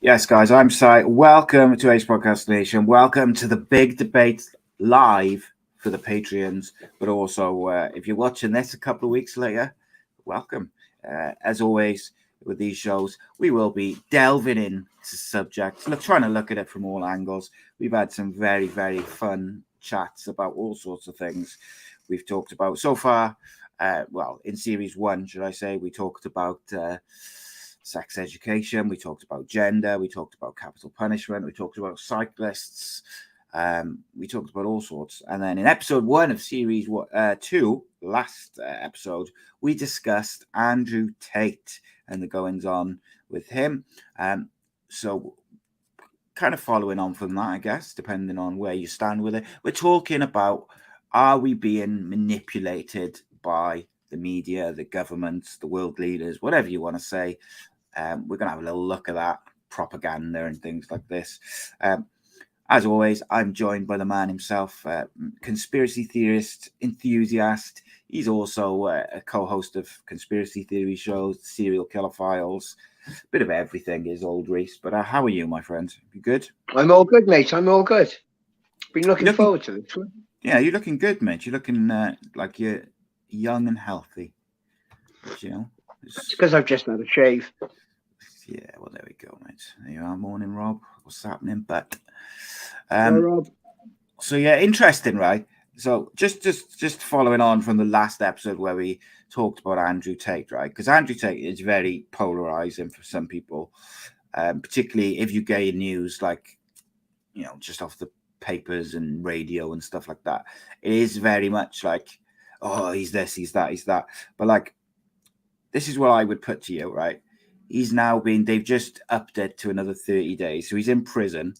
Yes, guys, I'm Si. Welcome to Ace Podcast Nation. Welcome to the big debate live for the Patreons, but also if you're watching this a couple of weeks later, welcome. As always, with these shows, we will be delving into subjects, trying to look at it from all angles. We've had some very, very fun chats about all sorts of things. We've talked about so far, in series one, should I say, we talked about sex education, we talked about gender, we talked about capital punishment, we talked about cyclists, we talked about all sorts. And then in episode one of series two, last episode, we discussed Andrew Tate and the goings on with him. So kind of following on from that, I guess, depending on where you stand with it, we're talking about, are we being manipulated by the media, the governments, the world leaders, whatever you want to say? We're going to have a little look at that propaganda and things like this. As always, I'm joined by the man himself, conspiracy theorist, enthusiast. He's also a co-host of conspiracy theory shows, Serial Killer Files, bit of everything is old Reese. But how are you, my friend? You good? I'm all good, mate. I'm all good. Been looking forward to this one. Yeah, you're looking good, mate. You're looking like you're young and healthy. But, you know, it's because I've just had a shave. Yeah, well, there we go, mate. There you are, morning, Rob. What's happening? But Rob. So yeah, interesting, right? So just following on from the last episode where we talked about Andrew Tate, right? Because Andrew Tate is very polarizing for some people, particularly if you get your news like, just off the papers and radio and stuff like that. It is very much like, oh, he's this, he's that, he's that. But like, this is what I would put to you, right? He's now they've just upped it to another 30 days. So he's in prison.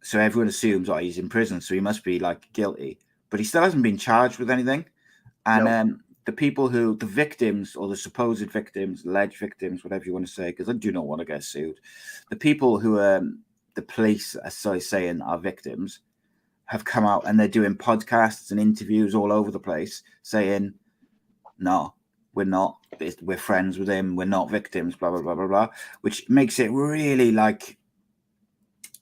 So everyone assumes, oh, he's in prison, so he must be like guilty. But he still hasn't been charged with anything. And the victims or the supposed victims, alleged victims, whatever you want to say, because I do not want to get sued. The people who the police are saying are victims have come out and they're doing podcasts and interviews all over the place saying, no, we're not. We're friends with him. We're not victims, blah, blah, blah, blah, blah, which makes it really like,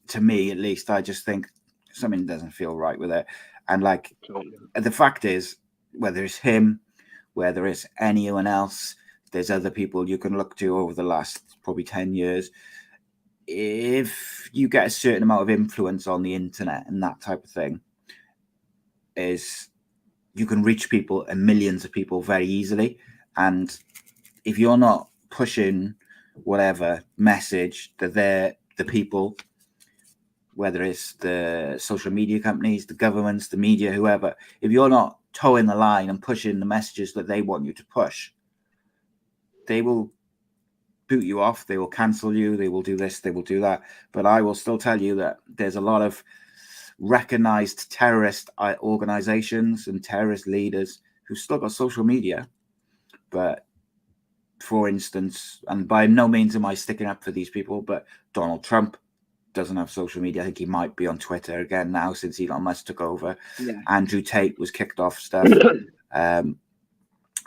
to me at least, I just think something doesn't feel right with it. And like, the fact is, whether it's him, whether it's anyone else, there's other people you can look to over the last probably 10 years. If you get a certain amount of influence on the internet and that type of thing, is you can reach people and millions of people very easily. And if you're not pushing whatever message that they're the people, whether it's the social media companies, the governments, the media, whoever, if you're not towing the line and pushing the messages that they want you to push, they will boot you off, they will cancel you, they will do this, they will do that. But I will still tell you that there's a lot of recognized terrorist organizations and terrorist leaders who still got social media. But for instance, and by no means am I sticking up for these people, but Donald Trump doesn't have social media. I think he might be on Twitter again now since Elon Musk took over. Yeah. Andrew Tate was kicked off stuff.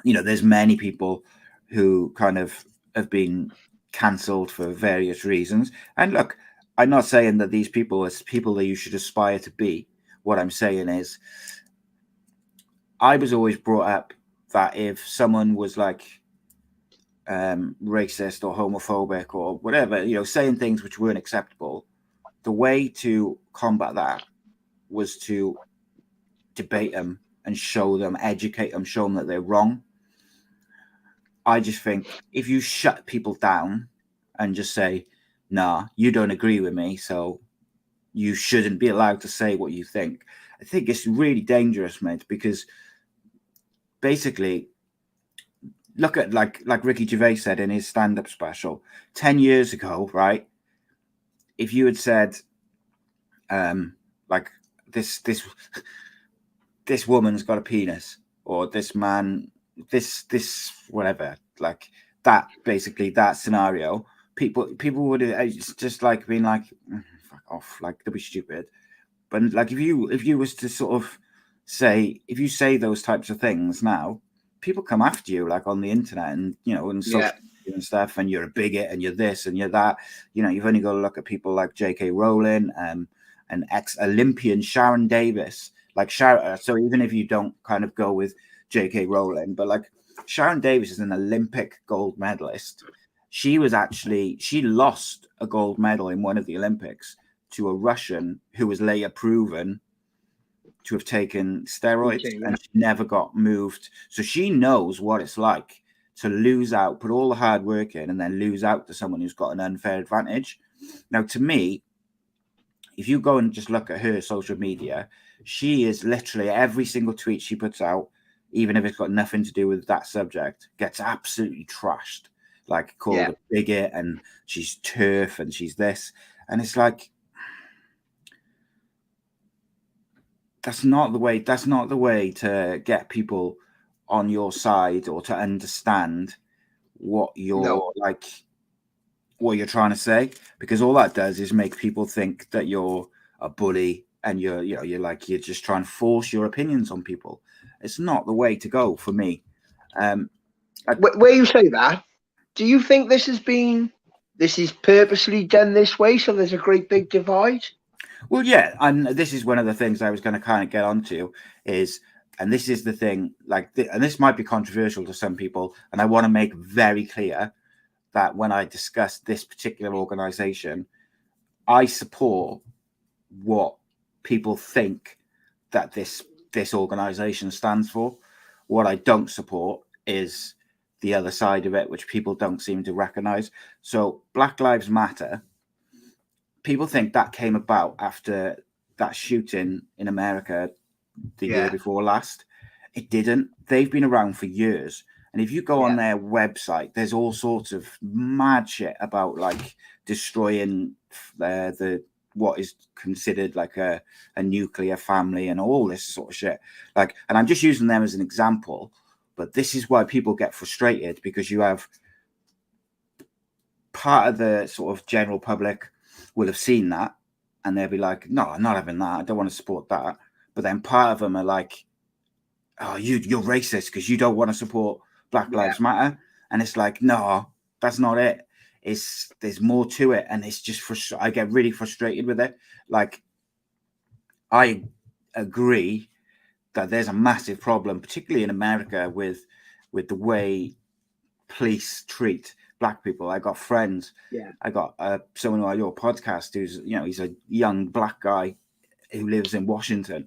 There's many people who kind of have been cancelled for various reasons. And look, I'm not saying that these people are people that you should aspire to be. What I'm saying is, I was always brought up that if someone was like racist or homophobic or whatever, saying things which weren't acceptable, the way to combat that was to debate them and show them, educate them, show them that they're wrong. I just think if you shut people down and just say, nah, you don't agree with me, so you shouldn't be allowed to say what you think, I think it's really dangerous, mate, because basically, look at like Ricky Gervais said in his stand-up special 10 years ago, right? If you had said, like this woman's got a penis, or this man, this whatever, like that, basically that scenario, people would have just like been like, fuck off, like they'll be stupid. But like if you was to sort of say, if you say those types of things now, people come after you like on the internet and and and stuff, and you're a bigot, and you're this, and you're that. You know, you've only got to look at people like J.K. Rowling, and ex-Olympian Sharon Davis. Like Sharon, so even if you don't kind of go with J.K. Rowling, but like Sharon Davis is an Olympic gold medalist. She lost a gold medal in one of the Olympics to a Russian who was later proven to have taken steroids, and she never got moved. So she knows what it's like to lose out, put all the hard work in, and then lose out to someone who's got an unfair advantage. Now, to me, if you go and just look at her social media, she is literally every single tweet she puts out, even if it's got nothing to do with that subject, gets absolutely trashed, like called a bigot, and she's turf, and she's this. And it's like, that's not the way to get people on your side or to understand what you're what you're trying to say, because all that does is make people think that you're a bully, and you're just trying to force your opinions on people. It's not the way to go for me. Where you say that, do you think this is purposely done this way, so there's a great big divide? Well, yeah, and this is one of the things I was going to kind of get onto is, and this is the thing, and this might be controversial to some people, and I want to make very clear that when I discuss this particular organization, I support what people think that this organization stands for. What I don't support is the other side of it, which people don't seem to recognize. So Black Lives Matter, people think that came about after that shooting in America the year before last. It didn't. They've been around for years. And if you go on their website, there's all sorts of mad shit about like destroying the what is considered like a nuclear family and all this sort of shit. Like, and I'm just using them as an example, but this is why people get frustrated, because you have part of the sort of general public will have seen that and they'll be like, no, I'm not having that. I don't want to support that. But then part of them are like, oh, you're racist because you don't want to support Black Lives Matter. And it's like, no, that's not it. There's more to it. And it's just, I get really frustrated with it. Like, I agree that there's a massive problem, particularly in America, with the way police treat Black people. I got friends. I got someone on your podcast who's, he's a young Black guy who lives in Washington.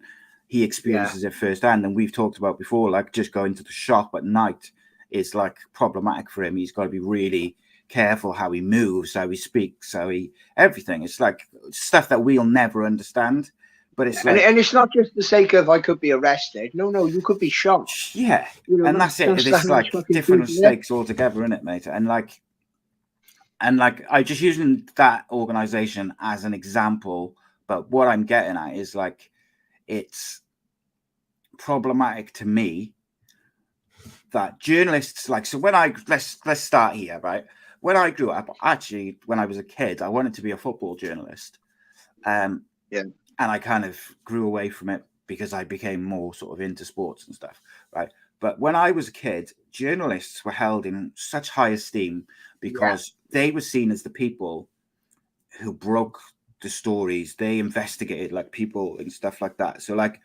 He experiences it firsthand. And we've talked about before, like just going to the shop at night is like problematic for him. He's got to be really careful how he moves, how he speaks, everything. It's like stuff that we'll never understand. But it's like, and it's not just the sake of I could be arrested. No, you could be shot. Yeah, and that's it. It's like different stakes altogether, isn't it, mate? And like I just using that organization as an example. But what I'm getting at is like, it's problematic to me that journalists so when let's start here, right? When I grew up, actually, when I was a kid, I wanted to be a football journalist. And I kind of grew away from it because I became more sort of into sports and stuff, right? But when I was a kid, journalists were held in such high esteem because they were seen as the people who broke the stories. They investigated like people and stuff like that. So like,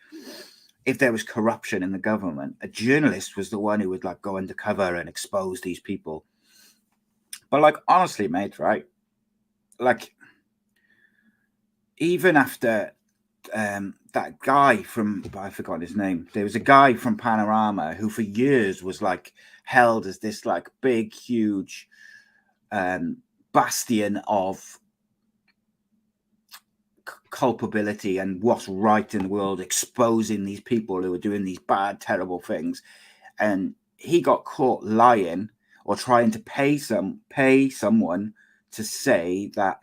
if there was corruption in the government, a journalist was the one who would like go undercover and expose these people. But like, honestly, mate, right? Like, even after that guy from, I forgot his name. There was a guy from Panorama who for years was like held as this like big, huge bastion of culpability and what's right in the world, exposing these people who are doing these bad, terrible things. And he got caught lying or trying to pay someone to say that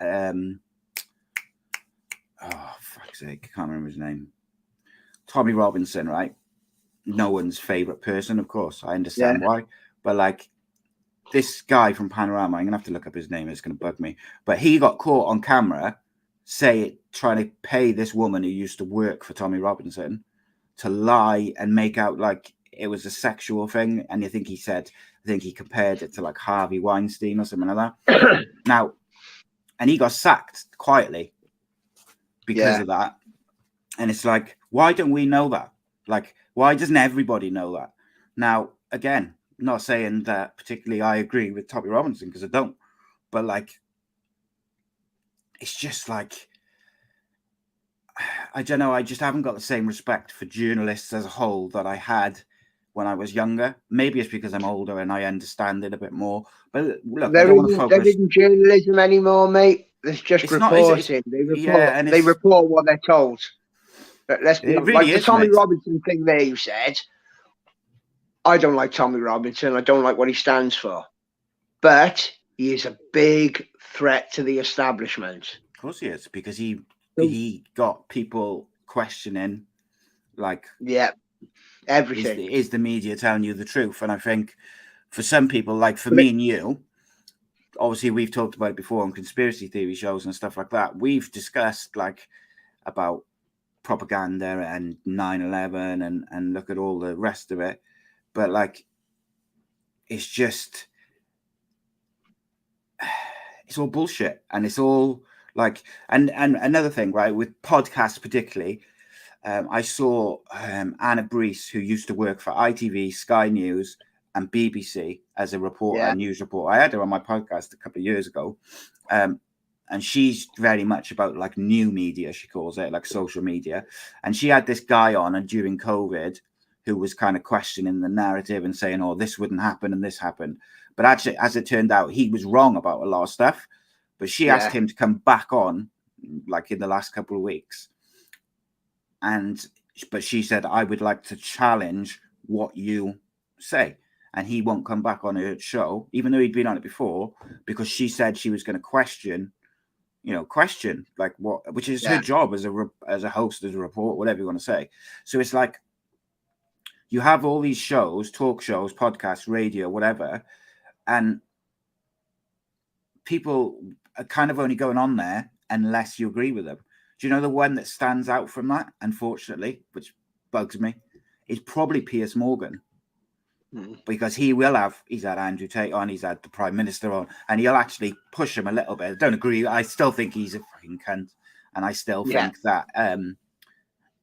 oh, fuck's sake, I can't remember his name. Tommy Robinson, right? No one's favorite person, of course. I understand why. But like, this guy from Panorama, I'm going to have to look up his name. It's going to bug me. But he got caught on camera trying to pay this woman who used to work for Tommy Robinson to lie and make out like it was a sexual thing, and I think he compared it to like Harvey Weinstein or something like that. Now, and he got sacked quietly because of that. And it's like, why don't we know that? Like, why doesn't everybody know that? Now, again, not saying that particularly I agree with Tommy Robinson, because I don't, but like, it's just like, I don't know, I just haven't got the same respect for journalists as a whole that I had when I was younger. Maybe it's because I'm older and I understand it a bit more. But look, I don't want to focus. There isn't journalism anymore, mate. It's just reporting. They report what they're told. But let's be honest, like the Tommy Robinson thing there you said, I don't like Tommy Robinson. I don't like what he stands for. But he is a big threat to the establishment. Of course he is, because he got people questioning, like, everything. Is the media telling you the truth? And I think for some people, like for me and you, obviously we've talked about it before on conspiracy theory shows and stuff like that. We've discussed like about propaganda and 9/11 and look at all the rest of it. But like, it's just, it's all bullshit. And it's all like, and another thing, right, with podcasts particularly, I saw Anna Brees, who used to work for ITV, Sky News, and BBC as a reporter, a news reporter. I had her on my podcast a couple of years ago. And she's very much about like new media, she calls it, like social media. And she had this guy on and during COVID who was kind of questioning the narrative and saying, oh, this wouldn't happen and this happened. But actually, as it turned out, he was wrong about a lot of stuff. But she asked him to come back on like in the last couple of weeks. But she said, I would like to challenge what you say. And he won't come back on her show, even though he'd been on it before, because she said she was going to question like what, which is her job as a host, as a reporter, whatever you want to say. So it's like, you have all these shows, talk shows, podcasts, radio, whatever, and people are kind of only going on there unless you agree with them. Do you know the one that stands out from that, unfortunately, which bugs me, is probably Piers Morgan. Because he's had Andrew Tate on, he's had the Prime Minister on, and he'll actually push him a little bit. I don't agree. I still think he's a fucking cunt. And I still think that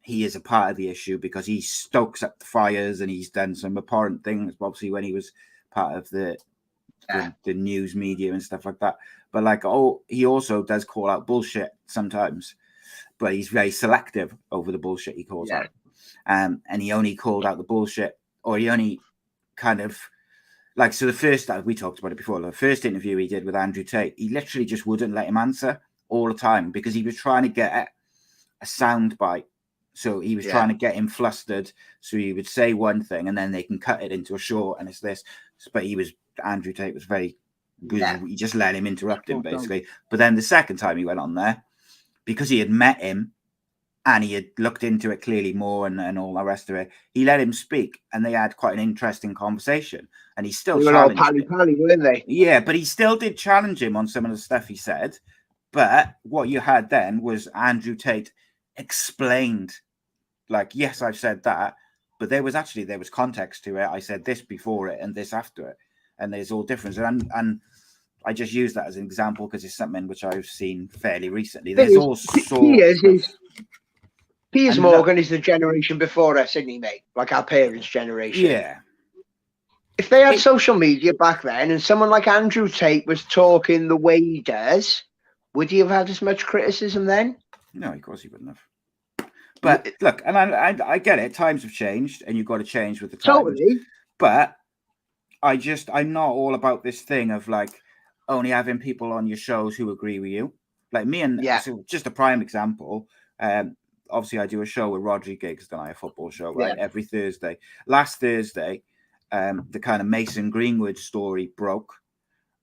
he is a part of the issue because he stokes up the fires and he's done some abhorrent things, obviously, when he was part of the news media and stuff like that. But like, he also does call out bullshit sometimes, but he's very selective over the bullshit he calls out. And he only called out the bullshit, or he only kind of like, so the first, we talked about it before, the first interview he did with Andrew Tate, he literally just wouldn't let him answer all the time because he was trying to get a sound bite. So he was trying to get him flustered. So he would say one thing and then they can cut it into a short and it's this. But Andrew Tate was very, he just let him interrupt him basically. But then the second time he went on there, because he had met him and he had looked into it clearly more and all the rest of it, he let him speak and they had quite an interesting conversation. And he still challenged him. Weren't they? Yeah, but he still did challenge him on some of the stuff he said. But what you had then was Andrew Tate explained, like, yes, I've said that, but there was context to it. I said this before it and this after it. And there's all difference. And I just use that as an example because it's something which I've seen fairly recently. There's all sorts. Piers Morgan is the generation before us, isn't he, mate? Like our parents' generation. Yeah. If they had social media back then and someone like Andrew Tate was talking the way he does, would he have had as much criticism then? No, of course he wouldn't have. But look, and I get it. Times have changed and you've got to change with the times. Totally. But I'm not all about this thing of like only having people on your shows who agree with you. Like me and so just a prime example. Obviously, I do a show with Rhodri Giggs, don't I? A football show, right? Every Thursday. Last Thursday, the kind of Mason Greenwood story broke,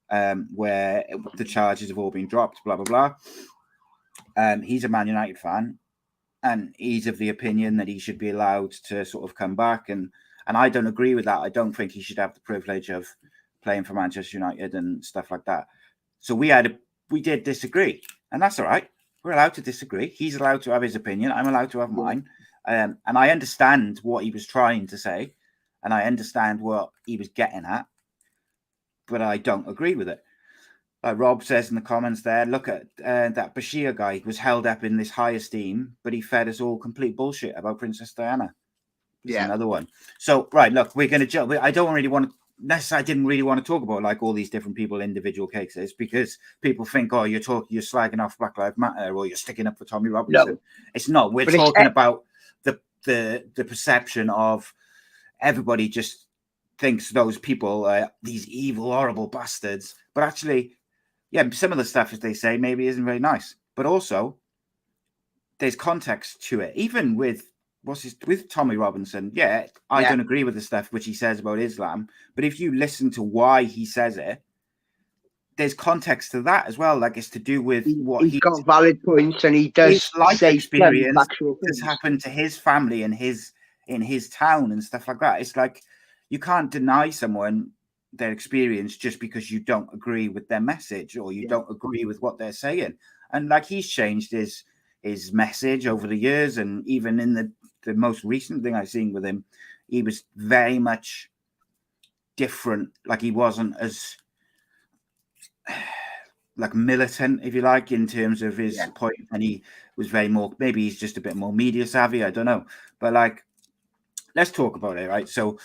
where the charges have all been dropped, blah, blah, blah. He's a Man United fan, and he's of the opinion that he should be allowed to sort of come back. And I don't agree with that. I don't think he should have the privilege of playing for Manchester United and stuff like that. So we did disagree, and that's all right. We're allowed to disagree. He's allowed to have his opinion. I'm allowed to have mine. And I understand what he was trying to say. and I understand what he was getting at, but I don't agree with it. Like Rob says in the comments there, look at that Bashir guy was held up in this high esteem, but he fed us all complete bullshit about Princess Diana. There's another one. So, right, look, we're going to jump. I didn't really want to talk about like all these different people, individual cases, because people think, oh, you're slagging off Black Lives Matter or you're sticking up for Tommy Robinson. No. It's not. We're talking about the perception of everybody just thinks those people are these evil, horrible bastards. But actually, yeah, some of the stuff, as they say, maybe isn't very nice. But also, there's context to it. Even with Tommy Robinson, I don't agree with the stuff which he says about Islam. But if you listen to why he says it, there's context to that as well. Like it's to do with what he's got valid points, and he does his life experience has happened to his family and in his town and stuff like that. It's like you can't deny someone their experience just because you don't agree with their message or you don't agree with what they're saying. And like he's changed his message over the years, and even in the most recent thing I've seen with him, he was very much different. Like he wasn't as like militant, if you like, in terms of his point, and he was very more, maybe he's just a bit more media savvy, I don't know. But like, let's talk about it, right? So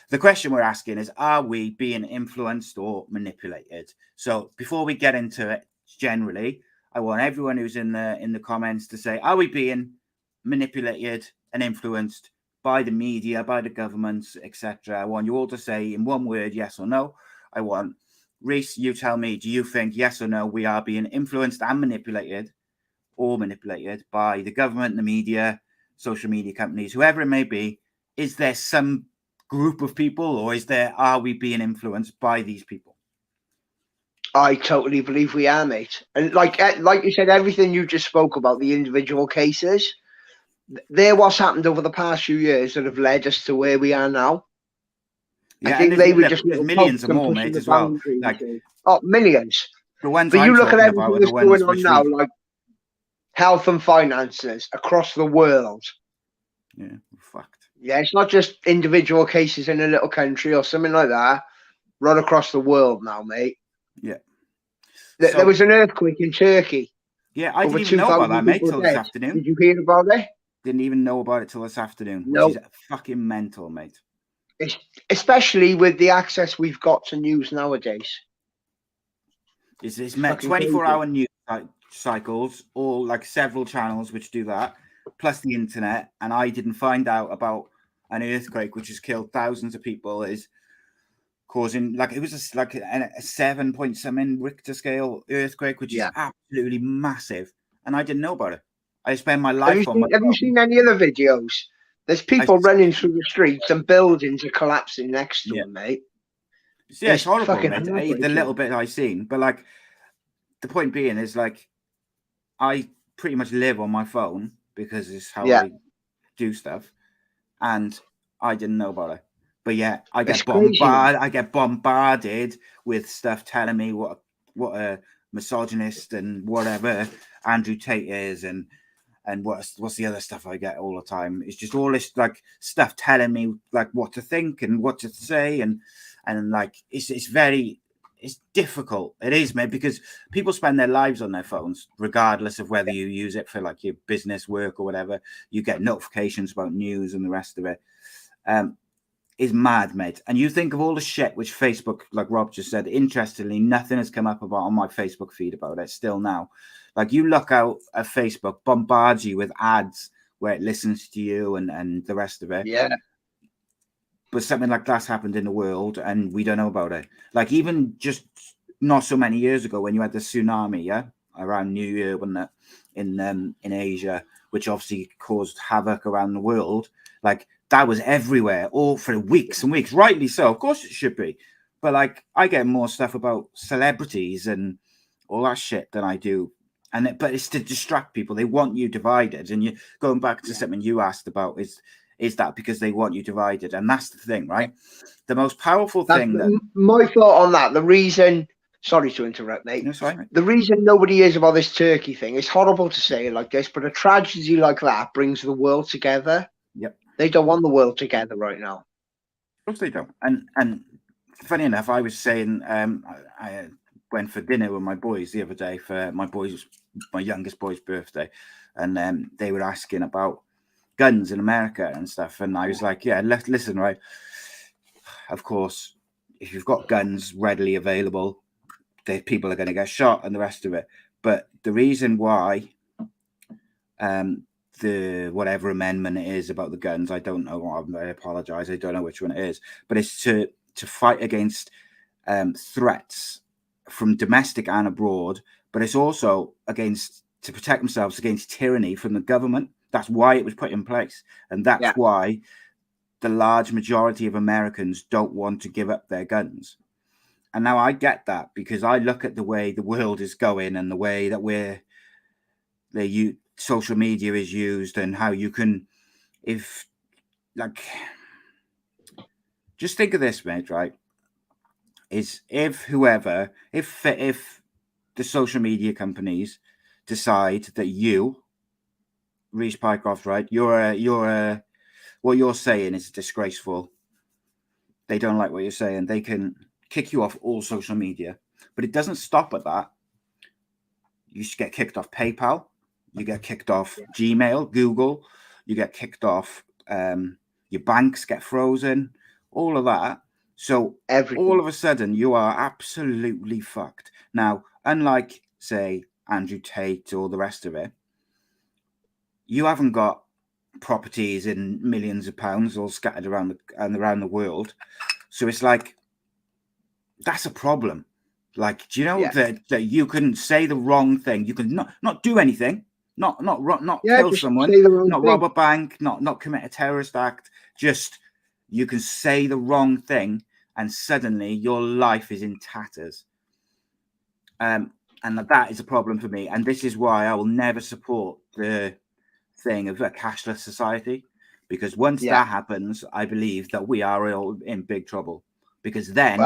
the question we're asking is, are we being influenced or manipulated? So before we get into it, generally, I want everyone who's in the comments to say, are we being manipulated and influenced by the media, by the governments, etc.? I want you all to say in one word, yes or no. I want Reese, you tell me, do you think yes or no we are being influenced and manipulated by the government, the media, social media companies, whoever it may be? Is there some group of people, or are we being influenced by these people? I totally believe we are, mate. And like you said, everything you just spoke about, the individual cases, they're what's happened over the past few years that have led us to where we are now. Yeah, I think they were just millions more, mate, as well. Like, millions. The ones but you look at everything that's going on now, like health and finances across the world. Yeah, fucked. Yeah, it's not just individual cases in a little country or something like that. Right across the world now, mate. Yeah. There was an earthquake in Turkey. Yeah, I didn't even know about that, mate, till this afternoon. Did you hear about it? Didn't even know about it till this afternoon, which is fucking mental, mate. Especially with the access we've got to news nowadays. It's met 24-hour news cycles, or like several channels which do that, plus the internet. And I didn't find out about an earthquake which has killed thousands of people, is causing, like, it was a 7 point something Richter scale earthquake, which is absolutely massive. And I didn't know about it. I spend my life on my phone. Have you seen any other videos? There's people running through the streets and buildings are collapsing next to them, mate. Yeah, it's horrible, mate. The little bit I've seen. But, like, the point being is, like, I pretty much live on my phone because it's how I do stuff. And I didn't know about it. But, yeah, I get bombarded with stuff telling me what a misogynist and whatever Andrew Tate is, and what's the other stuff I get all the time? It's just all this like stuff telling me like what to think and what to say, and like it's difficult. It is, mate, because people spend their lives on their phones, regardless of whether you use it for like your business work or whatever. You get notifications about news and the rest of it. Is mad, mate. And you think of all the shit which Facebook, like Rob just said, interestingly, nothing has come up about on my Facebook feed about it still now. Like, you look out at Facebook, bombards you with ads where it listens to you and the rest of it. Yeah. But something like that's happened in the world and we don't know about it. Like, even just not so many years ago when you had the tsunami, around New Year, wasn't it? In Asia, which obviously caused havoc around the world. Like, that was everywhere, all for weeks and weeks. Rightly so. Of course it should be. But, like, I get more stuff about celebrities and all that shit than I do. But it's to distract people. They want you divided. And you going back to something you asked about, is that because they want you divided? And that's the thing, right? The most powerful thing. My thought on that, the reason, sorry to interrupt, mate. No, sorry, mate. The reason nobody hears about this Turkey thing, it's horrible to say it like this, but a tragedy like that brings the world together. Yep. They don't want the world together right now. course they don't. And funny enough, I was saying I went for dinner with my boys the other day for my youngest boy's birthday, and they were asking about guns in America and stuff, and I was like, yeah, listen, right? Of course, if you've got guns readily available, people are going to get shot and the rest of it. But the reason why the whatever amendment it is about the guns, I don't know. I apologize. I don't know which one it is, but it's to fight against threats from domestic and abroad. But it's also to protect themselves against tyranny from the government. That's why it was put in place, and that's why the large majority of Americans don't want to give up their guns. And now I get that, because I look at the way the world is going and the way that social media is used, and how you can, just think of this, mate, right? Is if the social media companies decide that you, Reece Pycroft, right, what you're saying is disgraceful, they don't like what you're saying, they can kick you off all social media. But it doesn't stop at that. You get kicked off PayPal, you get kicked off Gmail, Google, you get kicked off, your banks get frozen, all of that. So all of a sudden you are absolutely fucked. Now, unlike, say, Andrew Tate or the rest of it, you haven't got properties in millions of pounds all scattered around the world. So it's like, that's a problem. Like, do you know that you can say the wrong thing? You can not do anything, not kill someone, not rob a bank, not commit a terrorist act. Just, you can say the wrong thing, and suddenly your life is in tatters. And that is a problem for me. And this is why I will never support the thing of a cashless society, because once that happens, I believe that we are all in big trouble. Because then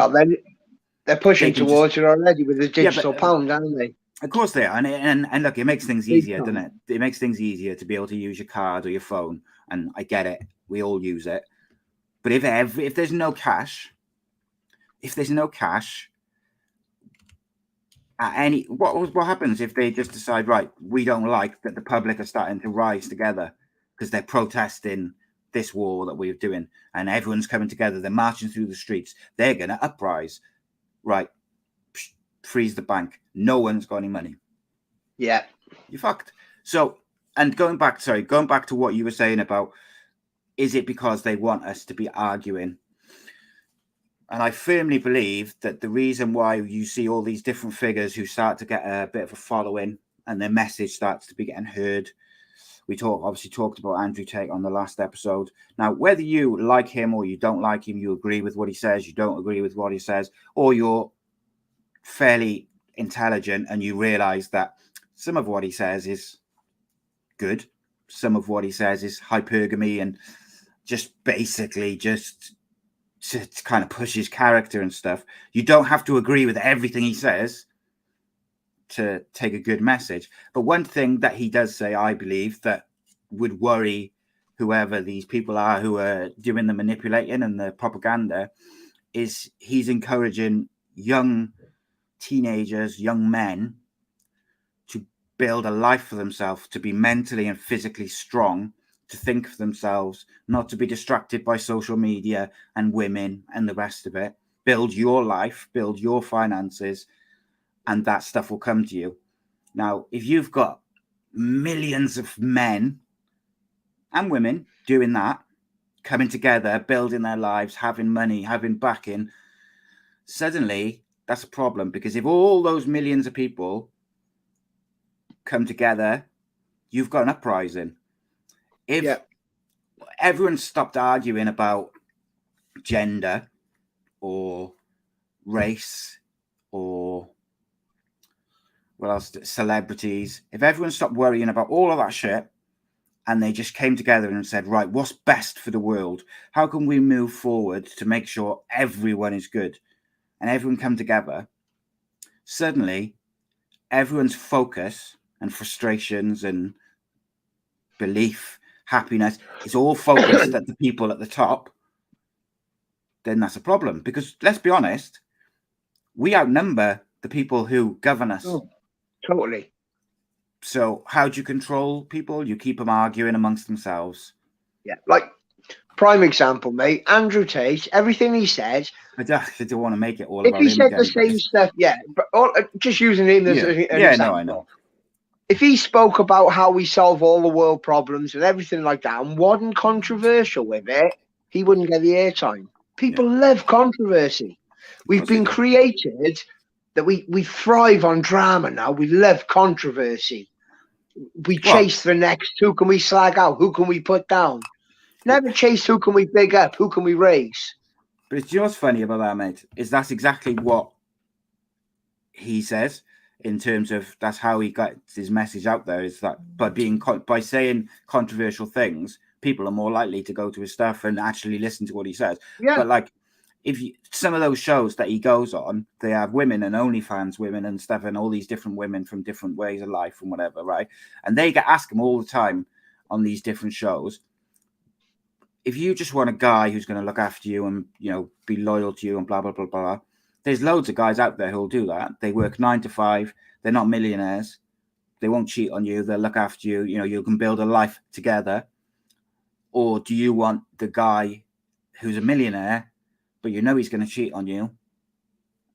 they're pushing towards it already with the digital pound, aren't they? Of course they are. And look, it makes things easier, doesn't it? It makes things easier to be able to use your card or your phone. And I get it. We all use it. But if there's no cash, what happens if they just decide, right, we don't like that the public are starting to rise together because they're protesting this war that we're doing, and everyone's coming together, they're marching through the streets, they're going to uprise, right? Freeze the bank. No one's got any money. Yeah. You're fucked. So, and going back to what you were saying about, is it because they want us to be arguing? And I firmly believe that the reason why you see all these different figures who start to get a bit of a following and their message starts to be getting heard. We obviously talked about Andrew Tate on the last episode. Now, whether you like him or you don't like him, you agree with what he says, you don't agree with what he says, or you're fairly intelligent and you realize that some of what he says is good, some of what he says is hypergamy and just basically just to kind of push his character and stuff. You don't have to agree with everything he says to take a good message. But one thing that he does say, I believe, that would worry whoever these people are who are doing the manipulating and the propaganda, is he's encouraging young teenagers, young men, to build a life for themselves, to be mentally and physically strong, to think for themselves, not to be distracted by social media and women and the rest of it. Build your life, build your finances, and that stuff will come to you. Now, if you've got millions of men and women doing that, coming together, building their lives, having money, having backing, suddenly that's a problem, because if all those millions of people come together, you've got an uprising. If everyone stopped arguing about gender or race or what else, celebrities, if everyone stopped worrying about all of that shit and they just came together and said, right, what's best for the world? How can we move forward to make sure everyone is good? And everyone come together, suddenly everyone's focus and frustrations and belief, happiness, is all focused at the people at the top. then that's a problem. Because let's be honest, we outnumber the people who govern us. Oh, totally. So how do you control people? You keep them arguing amongst themselves. Yeah, like prime example, mate. Andrew Tate, everything he said. I don't want to make it all if about he him said again, the same stuff, yeah, but just using him as an example. No, I know. If he spoke about how we solve all the world problems and everything like that and wasn't controversial with it, he wouldn't get the airtime. People love controversy. We've been created that we thrive on drama now. We love controversy. We chase the next. Who can we slag out? Who can we put down? Never chase who can we big up? Who can we raise? But you know what's funny about that, mate? Is that's exactly what he says in terms of that's how he got his message out there. Is that by saying controversial things, people are more likely to go to his stuff and actually listen to what he says. Yeah. But like, some of those shows that he goes on, they have women and OnlyFans women and stuff, and all these different women from different ways of life and whatever, right? And they get asked him all the time on these different shows, if you just want a guy who's going to look after you and, you know, be loyal to you and blah, blah, blah, blah, there's loads of guys out there who'll do that. They work 9 to 5. They're not millionaires. They won't cheat on you. They'll look after you. You know, you can build a life together. Or do you want the guy who's a millionaire, but you know he's going to cheat on you?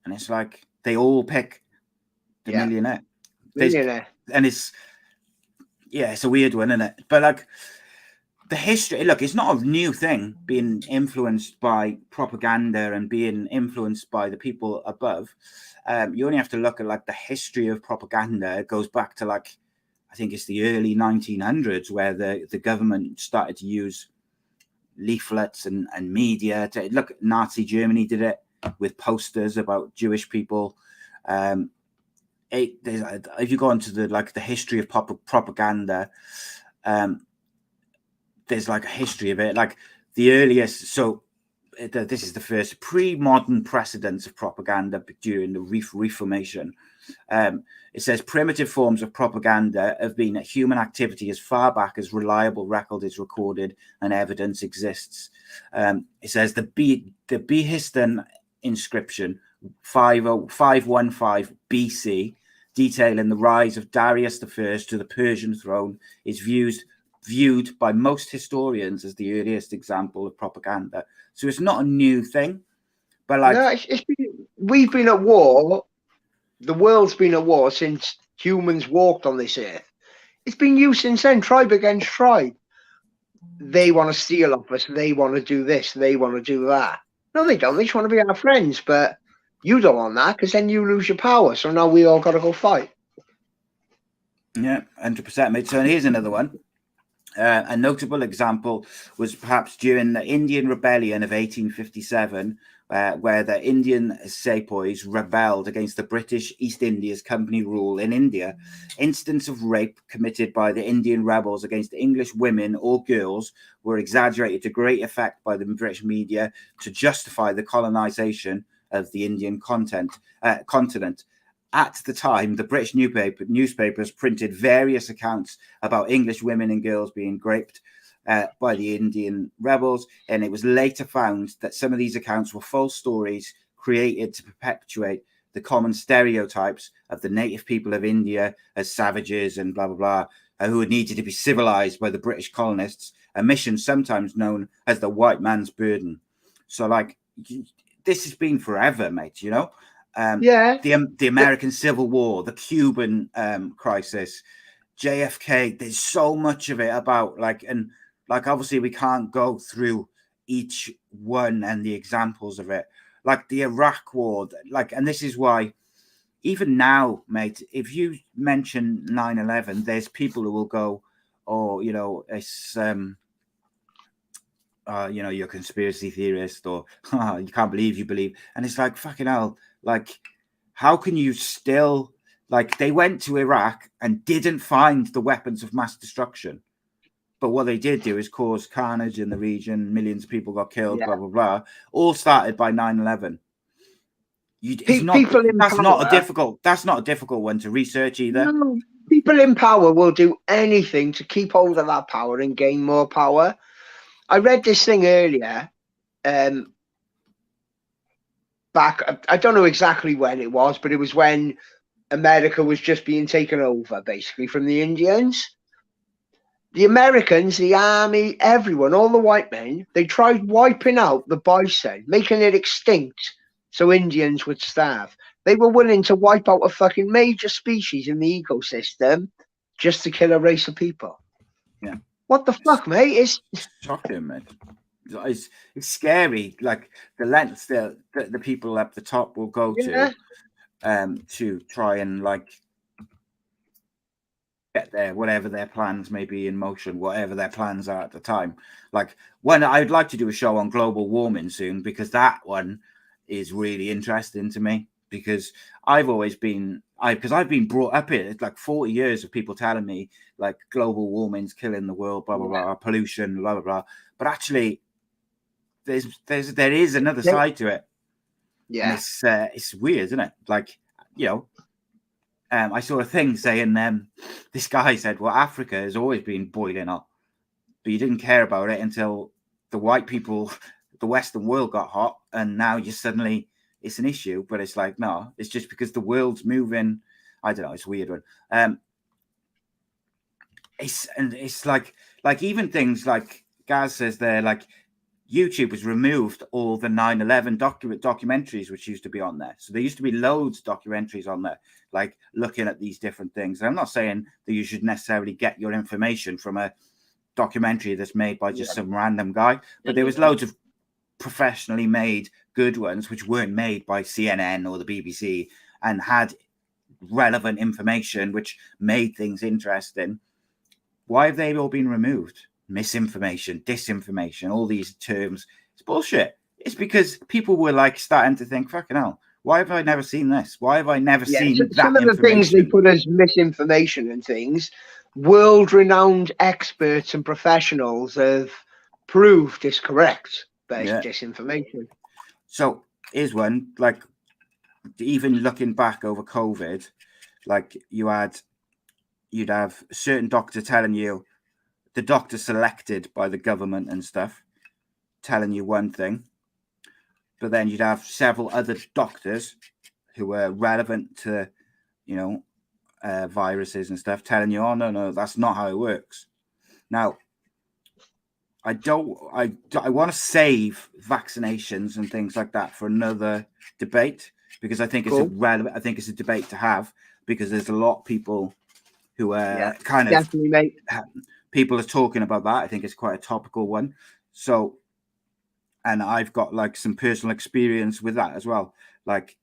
And it's like they all pick the millionaire. And it's a weird one, isn't it? But like, the history, look, it's not a new thing being influenced by propaganda and being influenced by the people above. You only have to look at like the history of propaganda. It goes back to like, I think it's the early 1900s where the government started to use leaflets and media to look. Nazi Germany did it with posters about Jewish people. If you go into the history of propaganda, there's like a history of it, like the earliest. So this is the first pre-modern precedents of propaganda during the Reformation. It says primitive forms of propaganda have been a human activity as far back as reliable record is recorded and evidence exists. It says the Behistun inscription 515 BC, detailing the rise of Darius I to the Persian throne, is viewed by most historians as the earliest example of propaganda. So it's not a new thing, but like we've been at war. The world's been at war since humans walked on this earth. It's been used since then, tribe against tribe. They want to steal off us. They want to do this. They want to do that. No, they don't. They just want to be our friends, but you don't want that because then you lose your power. So now we all got to go fight. Yeah, 100%, mate. So here's another one. A notable example was perhaps during the Indian Rebellion of 1857, where the Indian sepoys rebelled against the British East Indies Company rule in India. Incidents of rape committed by the Indian rebels against English women or girls were exaggerated to great effect by the British media to justify the colonization of the Indian continent. At the time, the British newspapers printed various accounts about English women and girls being raped by the Indian rebels, and it was later found that some of these accounts were false stories created to perpetuate the common stereotypes of the native people of India as savages and blah, blah, blah, who needed to be civilized by the British colonists, a mission sometimes known as the white man's burden. So, like, this has been forever, mate, you know? The American Civil War, the Cuban crisis, JFK. There's so much of it about obviously we can't go through each one and the examples of it, like the Iraq War, and this is why even now, mate, if you mention 9/11, there's people who will go, oh, you know, it's you know, you're a conspiracy theorist, or you can't believe you believe, and it's like, fucking hell. Like, how can you still, like, they went to Iraq and didn't find the weapons of mass destruction. But what they did do is cause carnage in the region. Millions of people got killed, blah, blah, blah. All started by 9/11. That's not a difficult one to research either. No, people in power will do anything to keep hold of that power and gain more power. I read this thing earlier. back. I don't know exactly when it was, but it was when America was just being taken over, basically, from the Indians. The Americans, the army, everyone, all the white men, they tried wiping out the bison, making it extinct so Indians would starve. They were willing to wipe out a fucking major species in the ecosystem just to kill a race of people. Yeah. What the fuck, mate? It's shocking, man. It's scary. Like the lengths that the people at the top will go to try and like get there, whatever their plans may be in motion, whatever their plans are at the time. Like when I'd like to do a show on global warming soon, because that one is really interesting to me, because I've always been because I've been brought up in it, like 40 years of people telling me like global warming's killing the world, blah blah blah, pollution, blah blah blah. But actually there is another side to it. Yeah. And it's weird, isn't it? Like, you know, I saw a thing saying this guy said, well, Africa has always been boiling up, but you didn't care about it until the white people, the Western world got hot, and now you suddenly it's an issue. But it's like, no, it's just because the world's moving. I don't know, it's a weird one. It's like even things like Gaz says there, like YouTube has removed all the 9/11 documentaries which used to be on there. So there used to be loads of documentaries on there, like looking at these different things. And I'm not saying that you should necessarily get your information from a documentary that's made by just some random guy, but there was loads of professionally made good ones which weren't made by CNN or the BBC and had relevant information which made things interesting. Why have they all been removed? Misinformation, disinformation, all these terms. It's bullshit. It's because people were like starting to think, fucking hell, why have I never seen this? Why have I never seen that some of the things they put as misinformation and things, world-renowned experts and professionals have proved is correct, but it's disinformation. So here's one, like even looking back over COVID, like you'd have a certain doctor telling you, the doctor selected by the government and stuff, telling you one thing, but then you'd have several other doctors who were relevant to, you know, viruses and stuff, telling you, oh no, that's not how it works. Now, I want to save vaccinations and things like that for another debate, because I think it's relevant. I think it's a debate to have, because there's a lot of people who are people are talking about that. I think it's quite a topical one. So, and I've got like some personal experience with that as well. Like,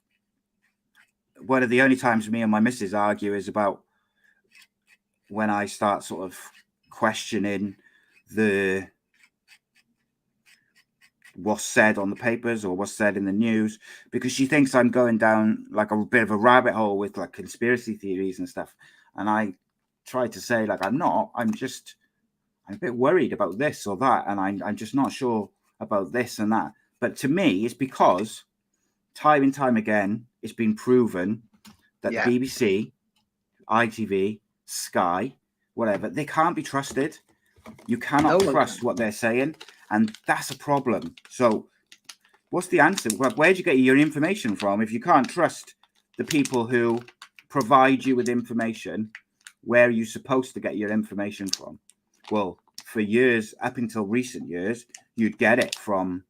one of the only times me and my missus argue is about when I start sort of questioning what's said on the papers or what's said in the news, because she thinks I'm going down like a bit of a rabbit hole with like conspiracy theories and stuff. And I try to say, like, I'm not, I'm a bit worried about this or that, and I'm just not sure about this and that. But to me, it's because time and time again, it's been proven that the BBC, ITV, Sky, whatever, they can't be trusted. You cannot trust what they're saying, and that's a problem. So what's the answer? Where do you get your information from? If you can't trust the people who provide you with information, where are you supposed to get your information from? Well, for years, up until recent years, you'd get it from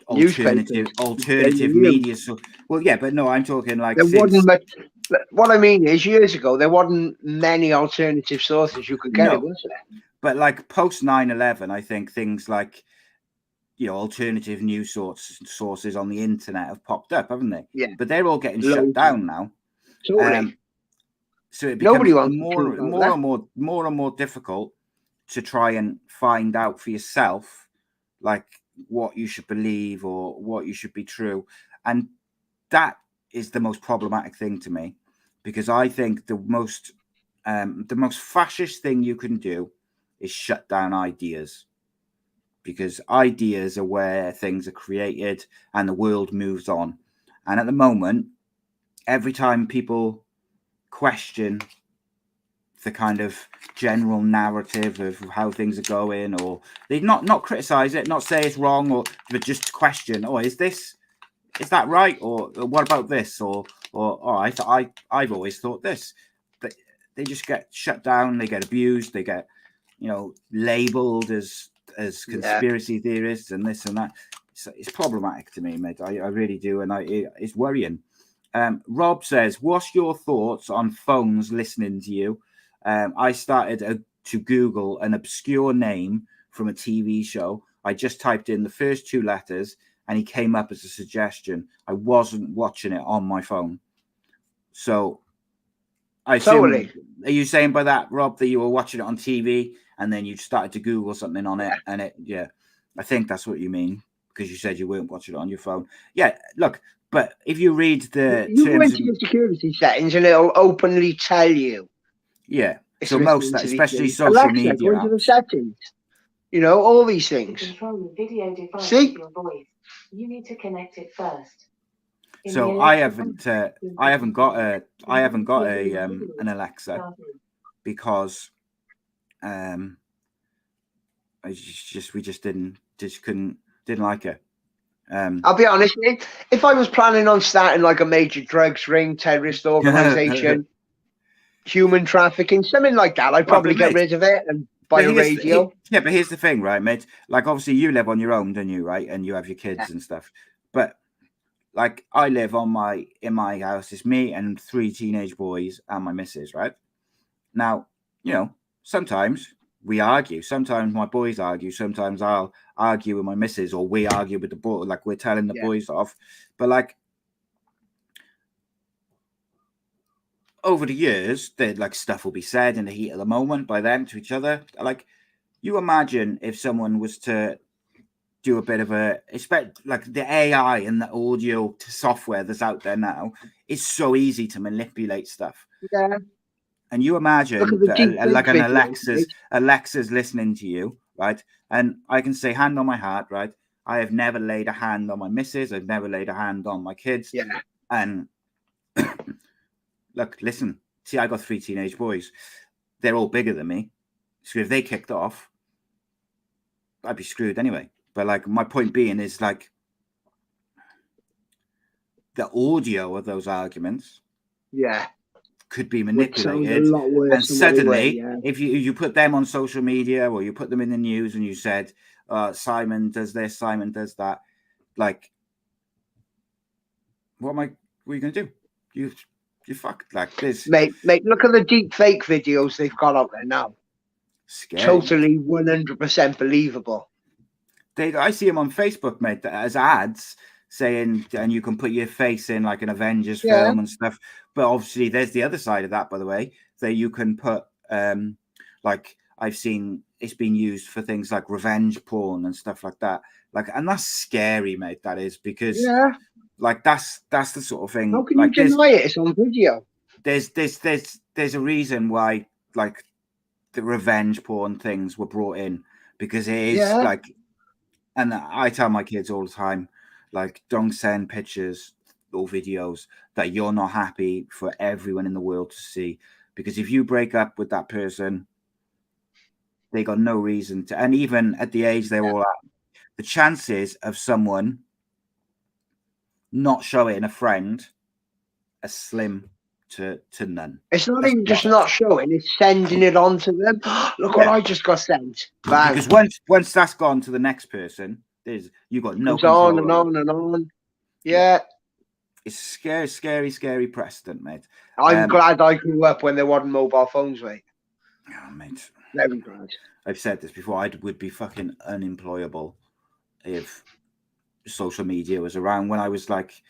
alternative media. So, well, yeah, but no, I'm talking like wasn't much. What I mean is, years ago, there wasn't many alternative sources you could get it, was there? But like post 9/11, I think things like, you know, alternative news sources on the internet have popped up, haven't they? Yeah. But they're all getting shut down now. Totally. So it becomes more and more difficult to try and find out for yourself, like what you should believe or what you should be true. And that is the most problematic thing to me, because I think the most fascist thing you can do is shut down ideas, because ideas are where things are created and the world moves on. And at the moment, every time people question the kind of general narrative of how things are going, or they not criticize it, not say it's wrong, but just question, is this is that right? Or what about this? Or I've always thought this. But they just get shut down. They get abused. They get, labeled as conspiracy theorists and this and that. It's problematic to me, mate. I really do, and it's worrying. Rob says, "What's your thoughts on phones listening to you?" I started to Google an obscure name from a TV show. I just typed in the first 2 letters, and he came up as a suggestion. I wasn't watching it on my phone, so I assume. Totally. Are you saying by that, Rob, that you were watching it on TV and then you started to Google something on it, and I think that's what you mean, because you said you weren't watching it on your phone. Yeah, look, but if you read the you go into your security settings and it'll openly tell you. Yeah. So most, especially social Alexa, media. Go into the settings. All these things. Control the video device with your voice. You need to connect it first. So I haven't got an Alexa because we just didn't like it. I'll be honest, if I was planning on starting like a major drugs ring, terrorist organization, human trafficking, something like that, I'd probably get rid of it and buy a radio. But here's the thing, right, mate? Like, obviously you live on your own, don't you, right? And you have your kids and stuff. But like, I live in my house. It's me and 3 teenage boys and my missus, right? Now, sometimes we argue. Sometimes my boys argue. Sometimes I'll argue with my missus, or we argue with the boy. Like, we're telling the boys off. But like, over the years, stuff will be said in the heat of the moment by them to each other. Like, you imagine if someone was to do a bit of like the AI and the audio software that's out there now, it's so easy to manipulate stuff. Yeah. And you imagine like an Alexa's listening to you, right? And I can say, hand on my heart, right? I have never laid a hand on my missus. I've never laid a hand on my kids. Yeah. And look, listen, see, I got 3 teenage boys. They're all bigger than me. So if they kicked off, I'd be screwed anyway. But like, my point being is, like, the audio of those arguments could be manipulated. And suddenly, if you put them on social media, or you put them in the news and you said, Simon does this, Simon does that, like, what are you going to do? You fucked like this. Mate, look at the deep fake videos they've got out there now. Scary. Totally 100% believable. I see them on Facebook, mate, as ads saying, and you can put your face in like an Avengers film and stuff. But obviously there's the other side of that, by the way, that you can put, like, I've seen it's been used for things like revenge porn and stuff like that. Like, and that's scary, mate, that is, because like, that's the sort of thing. How can you deny it? It's on video. There's a reason why, like, the revenge porn things were brought in, because it is like, and I tell my kids all the time, like, don't send pictures or videos that you're not happy for everyone in the world to see, because if you break up with that person, they got no reason to. And even at the age they're all at, the chances of someone not showing a friend are slim to none. It's not even just not showing, it's sending it on to them. Look what I just got sent. Bang. Because once that's gone to the next person, you got no control. On and on and on. Yeah. It's scary precedent, mate. I'm glad I grew up when there wasn't mobile phones, mate. Oh, mate. Very glad. I've said this before, I would be fucking unemployable if social media was around when I was like,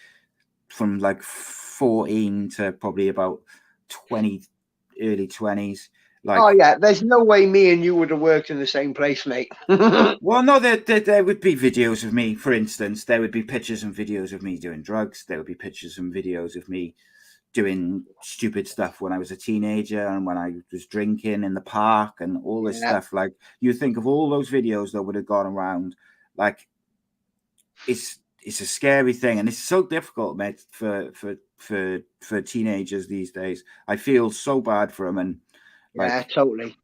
from like 14 to probably about 20, early 20s. Like, oh yeah, there's no way me and you would have worked in the same place, mate. Well, no, there would be videos of me, for instance. There would be pictures and videos of me doing drugs. There would be pictures and videos of me doing stupid stuff when I was a teenager and when I was drinking in the park and all this stuff. Like, you think of all those videos that would have gone around. Like, it's a scary thing, and it's so difficult, mate, for teenagers these days. I feel so bad for them, and like, totally.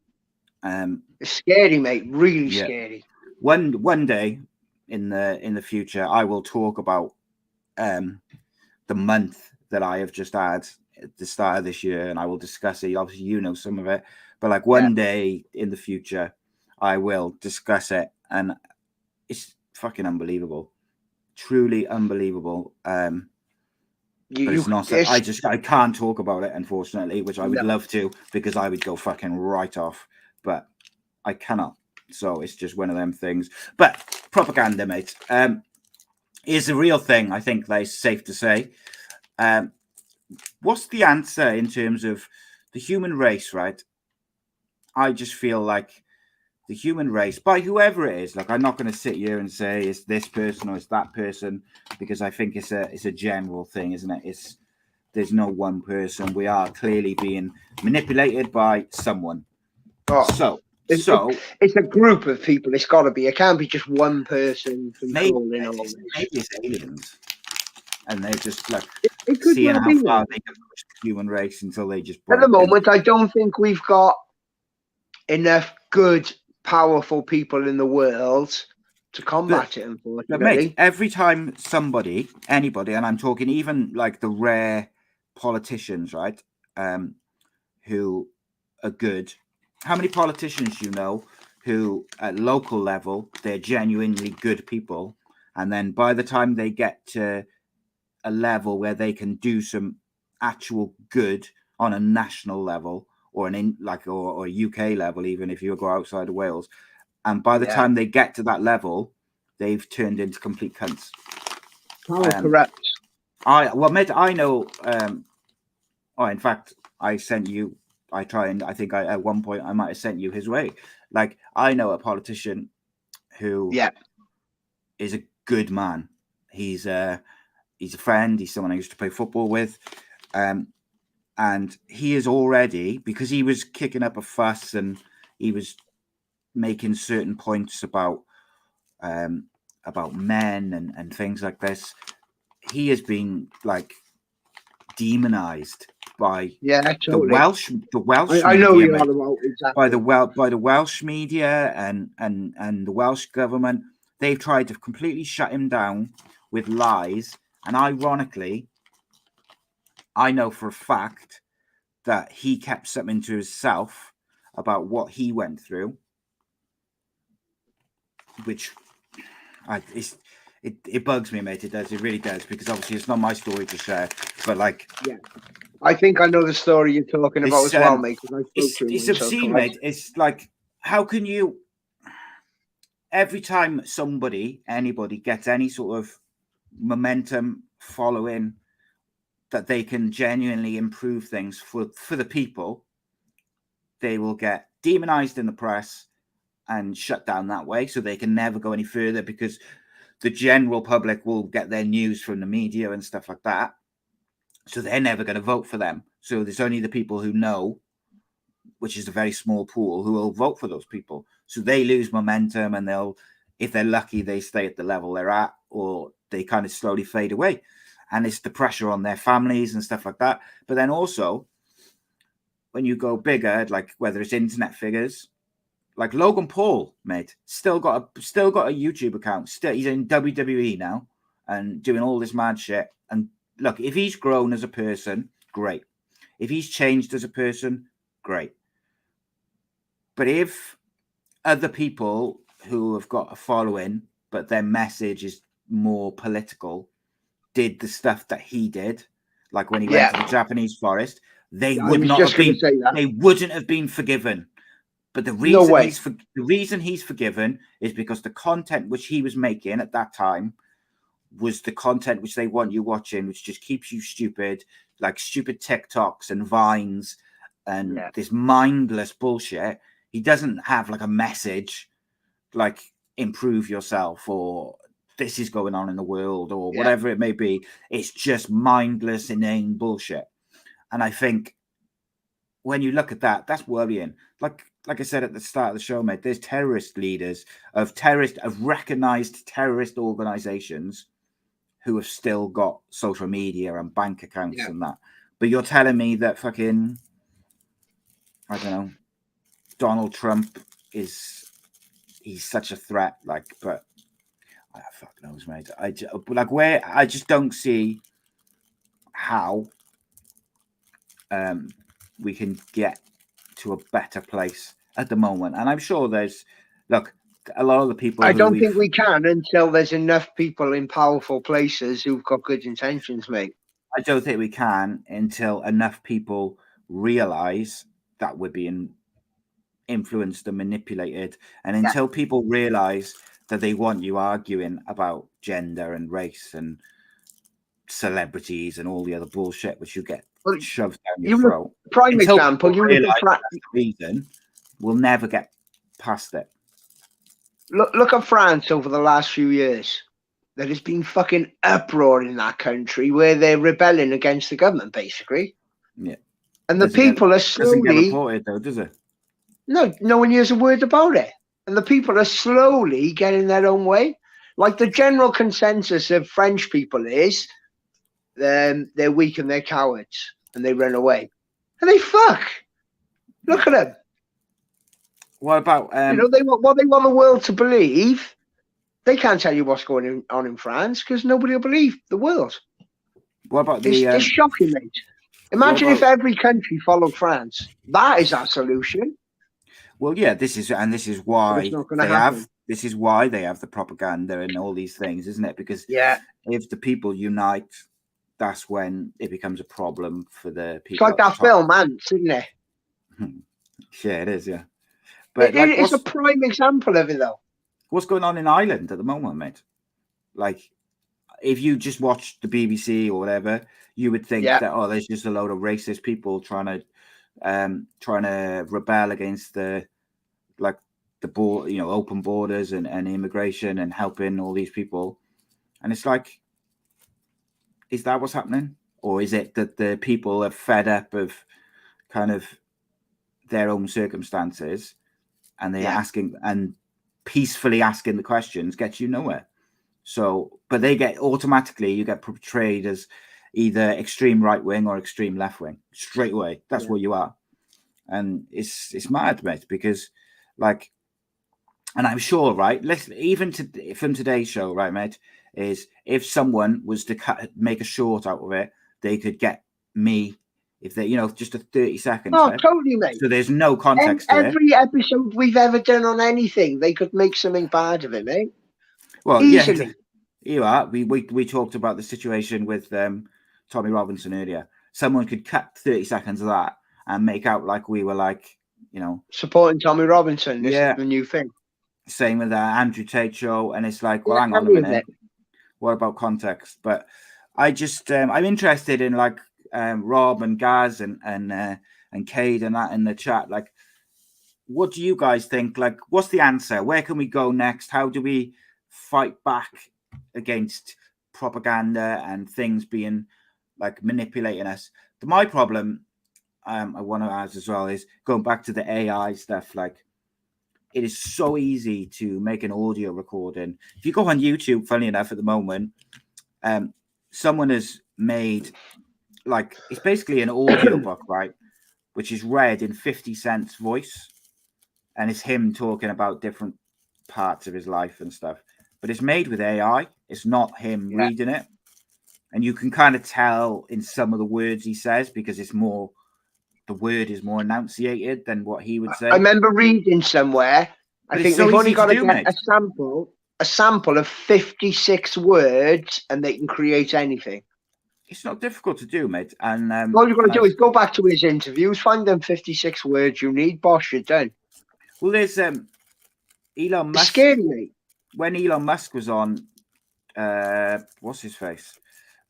It's scary, mate. Really scary. One day in the future, I will talk about the month that I have just had at the start of this year, and I will discuss it. Obviously, you know some of it, but like one day in the future, I will discuss it, and it's fucking unbelievable, truly unbelievable. But it's not. I can't talk about it, unfortunately, which I would love to, because I would go fucking right off, but I cannot. So it's just one of them things. But propaganda, mate, is a real thing. I think that is safe to say. What's the answer in terms of the human race, right? I just feel like the human race, by whoever it is, like I'm not going to sit here and say it's this person or it's that person, because I think it's a general thing, isn't it? There's no one person. We are clearly being manipulated by someone. It's a group of people. It's got to be. It can't be just one person controlling all this. Maybe it's aliens, and they're just like seeing how far they can push the human race until they just. At the moment, I don't think we've got enough good, powerful people in the world to combat it. Unfortunately, but mate, every time anybody, and I'm talking even like the rare politicians, right, who are good. How many politicians do you know who at local level, they're genuinely good people, and then by the time they get to a level where they can do some actual good on a national level or or a UK level, even if you go outside of Wales, and by the time they get to that level, they've turned into complete cunts. Correct. Mate, I know. In fact, I sent you. I think at one point I might have sent you his way. Like, I know a politician who is a good man. He's a friend. He's someone I used to play football with. And he is already, because he was kicking up a fuss and he was making certain points about men and things like this. He has been like demonized by the Welsh I know media, you're about exactly. by the Welsh media and the Welsh government. They've tried to completely shut him down with lies, and ironically, I know for a fact that he kept something to himself about what he went through, which it bugs me, mate. It does. It really does, because obviously it's not my story to share, but like, I think I know the story you're talking about as well, mate. It's obscene, mate. It's like, how can you? Every time anybody gets any sort of momentum, following, that they can genuinely improve things for the people, they will get demonized in the press and shut down that way, so they can never go any further, because the general public will get their news from the media and stuff like that. So they're never going to vote for them. So there's only the people who know, which is a very small pool, who will vote for those people. So they lose momentum, and if they're lucky, they stay at the level they're at, or they kind of slowly fade away. And it's the pressure on their families and stuff like that. But then also, when you go bigger, like whether it's internet figures, like Logan Paul, mate, still got a YouTube account. He's in WWE now and doing all this mad shit. And look, if he's grown as a person, great. If he's changed as a person, great. But if other people who have got a following, but their message is more political, did the stuff that he did, like when he went to the Japanese forest, they wouldn't have been forgiven. But the reason he's forgiven is because the content which he was making at that time was the content which they want you watching, which just keeps you stupid, like stupid TikToks and Vines and this mindless bullshit. He doesn't have like a message like improve yourself or this is going on in the world or whatever it may be. It's just mindless, inane bullshit. And I think when you look at that, that's worrying. Like I said at the start of the show, mate, there's terrorist leaders of recognized terrorist organizations who have still got social media and bank accounts and that. But you're telling me that fucking, I don't know, Donald Trump he's such a threat. Like, but Fuck knows, mate. I just don't see how we can get to a better place at the moment. And I'm sure there's a lot of the people. I don't think we can until there's enough people in powerful places who've got good intentions, mate. I don't think we can until enough people realise that we're being influenced and manipulated, and until people realise that they want you arguing about gender and race and celebrities and all the other bullshit which you get shoved down your throat. Prime example, reason we'll never get past it. Look at France over the last few years. There has been fucking uproar in that country where they're rebelling against the government, basically. Yeah. And the people are slowly... Doesn't get reported, though, does it? No, no one hears a word about it. And the people are slowly getting their own way. Like, the general consensus of French people is they're weak and they're cowards and they run away. And they fuck. Look at them. What about... they want the world to believe. They can't tell you what's going on in France because nobody will believe the world. What about it's shocking, mate. Imagine if every country followed France. That is our solution. Well, yeah, this is why this is why they have the propaganda and all these things, isn't it? Because if the people unite, that's when it becomes a problem for the people. It's like that film, Ants, isn't it? Yeah, it is, yeah. But it's a prime example of it, though. What's going on in Ireland at the moment, mate? Like, if you just watch the BBC or whatever, you would think that there's just a load of racist people trying to rebel against the open borders and immigration and helping all these people. And it's like, is that what's happening? Or is it that the people are fed up of kind of their own circumstances and they're asking and peacefully asking the questions gets you nowhere? So, but you get portrayed as either extreme right wing or extreme left wing straight away. That's what you are. And it's mad, mate, because and I'm sure, right, even from today's show, right, mate, is if someone was to make a short out of it, they could get me if they, just a 30 seconds. Oh, totally, mate. So there's no context to every episode we've ever done on anything, they could make something bad of it, mate. Well, easily. Yeah, we talked about the situation with Tommy Robinson earlier. Someone could cut 30 seconds of that and make out like we were supporting Tommy Robinson. This is the new thing. Same with Andrew Tate show, and it's like, well, hang on a minute. What about context? But I just I'm interested in Rob and Gaz and Cade and that in the chat. Like, what do you guys think? Like, what's the answer? Where can we go next? How do we fight back against propaganda and things being manipulating us? My problem I want to ask as well is going back to the AI stuff. It is so easy to make an audio recording. If you go on YouTube, funny enough, at the moment, someone has made it's basically an audio book, right? Which is read in 50 Cent's voice. And it's him talking about different parts of his life and stuff. But it's made with AI. It's not him reading it. And you can kind of tell in some of the words he says because the word is more enunciated than what he would say. I remember reading somewhere, I think they've only got to get a sample of 56 words and they can create anything. It's not difficult to do, mate. And all you've got to do is go back to his interviews, find them 56 words you need, bosh, you're done. Well, there's Elon Musk. It's scary, mate. When Elon Musk was on, what's his face?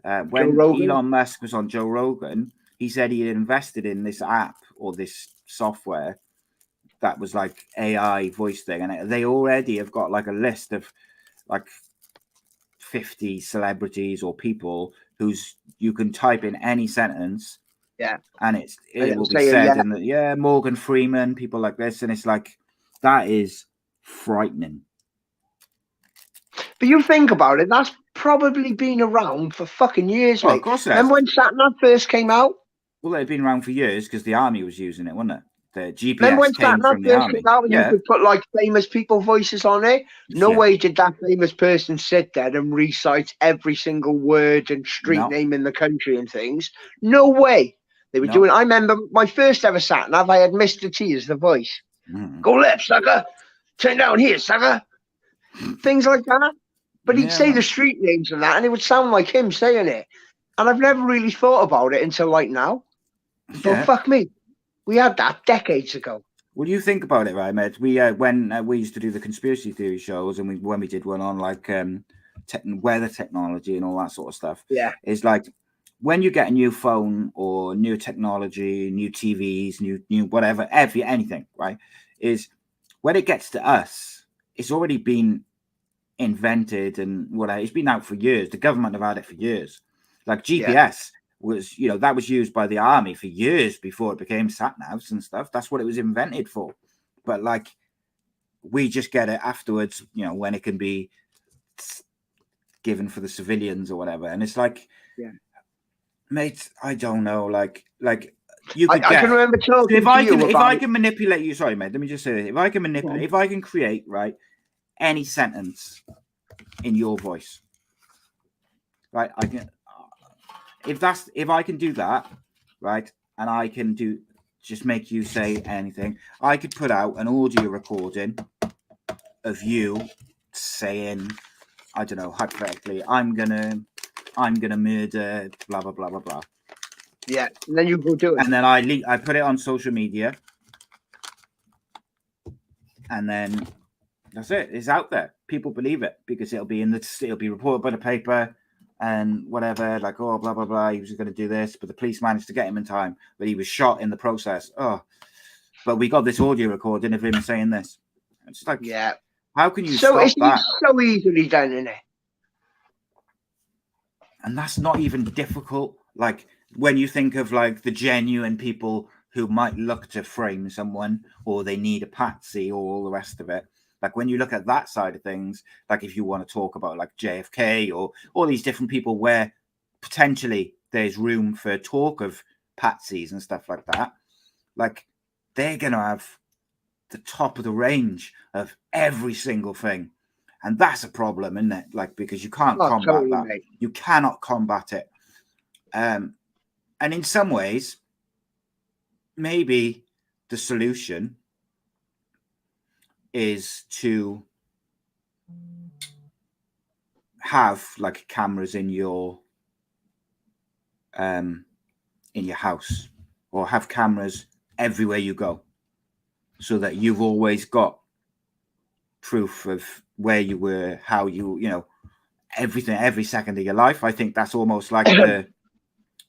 When Elon Musk was on Joe Rogan, he said he had invested in this app or this software that was AI voice thing. And they already have got a list of 50 celebrities or people whose you can type in any sentence. Yeah. And it will be said in the, Morgan Freeman, people like this. And it's that is frightening. But you think about it, that's probably been around for fucking years, mate. Of course it has. Remember when SatNav first came out? Well, they've been around for years because the army was using it, wasn't it? the GPS came from the army. You could put like famous people voices on it. No way did that famous person sit there and recite every single word and street name in the country and things. No way. They were doing. I remember my first ever sat nav. I had Mr. T as the voice. Go left, sucker. Turn down here, sucker. Things like that. But he'd say the street names and that, and it would sound like him saying it. And I've never really thought about it until like now. So fuck me. We had that decades ago. Well, you think about it, right, mate? We when we used to do the conspiracy theory shows, and when we did one on like weather technology and all that sort of stuff. Yeah, it's like when you get a new phone or new technology, new TVs, new whatever, anything, right? Is when it gets to us, it's already been invented and whatever. It's been out for years. The government have had it for years. Like GPS. Was that was used by the army for years before it became sat navs and stuff. That's what it was invented for. But like we just get it afterwards, when it can be given for the civilians or whatever. And it's like, mate, I don't know. Like you could I can remember talking if I can manipulate you. Sorry, mate. Let me just say this. If I can manipulate, if I can create any sentence in your voice, right? I can. If I can do that, right, and I can just make you say anything, I could put out an audio recording of you saying, I don't know, hypothetically, I'm gonna murder blah blah blah blah blah. Yeah, and then you go do it. And then I put it on social media, and then that's it. It's out there. People believe it because it'll be reported by the paper. And whatever, like, oh, blah, blah, blah, he was going to do this, but the police managed to get him in time, but he was shot in the process. Oh, but we got this audio recording of him saying this. It's like, how can you stop that? It's so easily done, isn't it? And that's not even difficult. Like, when you think of, like, the genuine people who might look to frame someone, or they need a patsy, or all the rest of it. Like when you look at that side of things, like if you want to talk about like JFK or all these different people where potentially there's room for talk of patsies and stuff like that, like they're going to have the top of the range of every single thing. And that's a problem, isn't it? Like, because you can't combat that. Mate. You cannot combat it. And in some ways, maybe the solution is to have like cameras in your house, or have cameras everywhere you go, so that you've always got proof of where you were, how you everything, every second of your life. I think that's almost like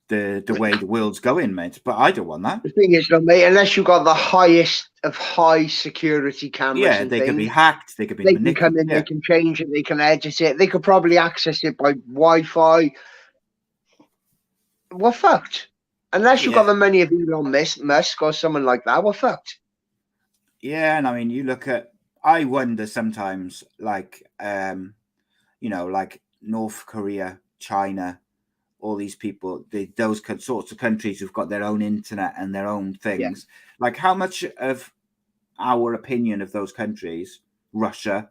the way the world's going, mate. But I don't want that. The thing is, though, mate, unless you got the highest of high security cameras, they can be hacked. They could be. They can come in. They can change it. They can edit it. They could probably access it by Wi-Fi. We're fucked. Unless you got the money of Elon Musk or someone like that, we're fucked. Yeah, and I mean, you look at. I wonder sometimes, like, like North Korea, China. All these people, those sorts of countries who've got their own internet and their own things. Like how much of our opinion of those countries, Russia,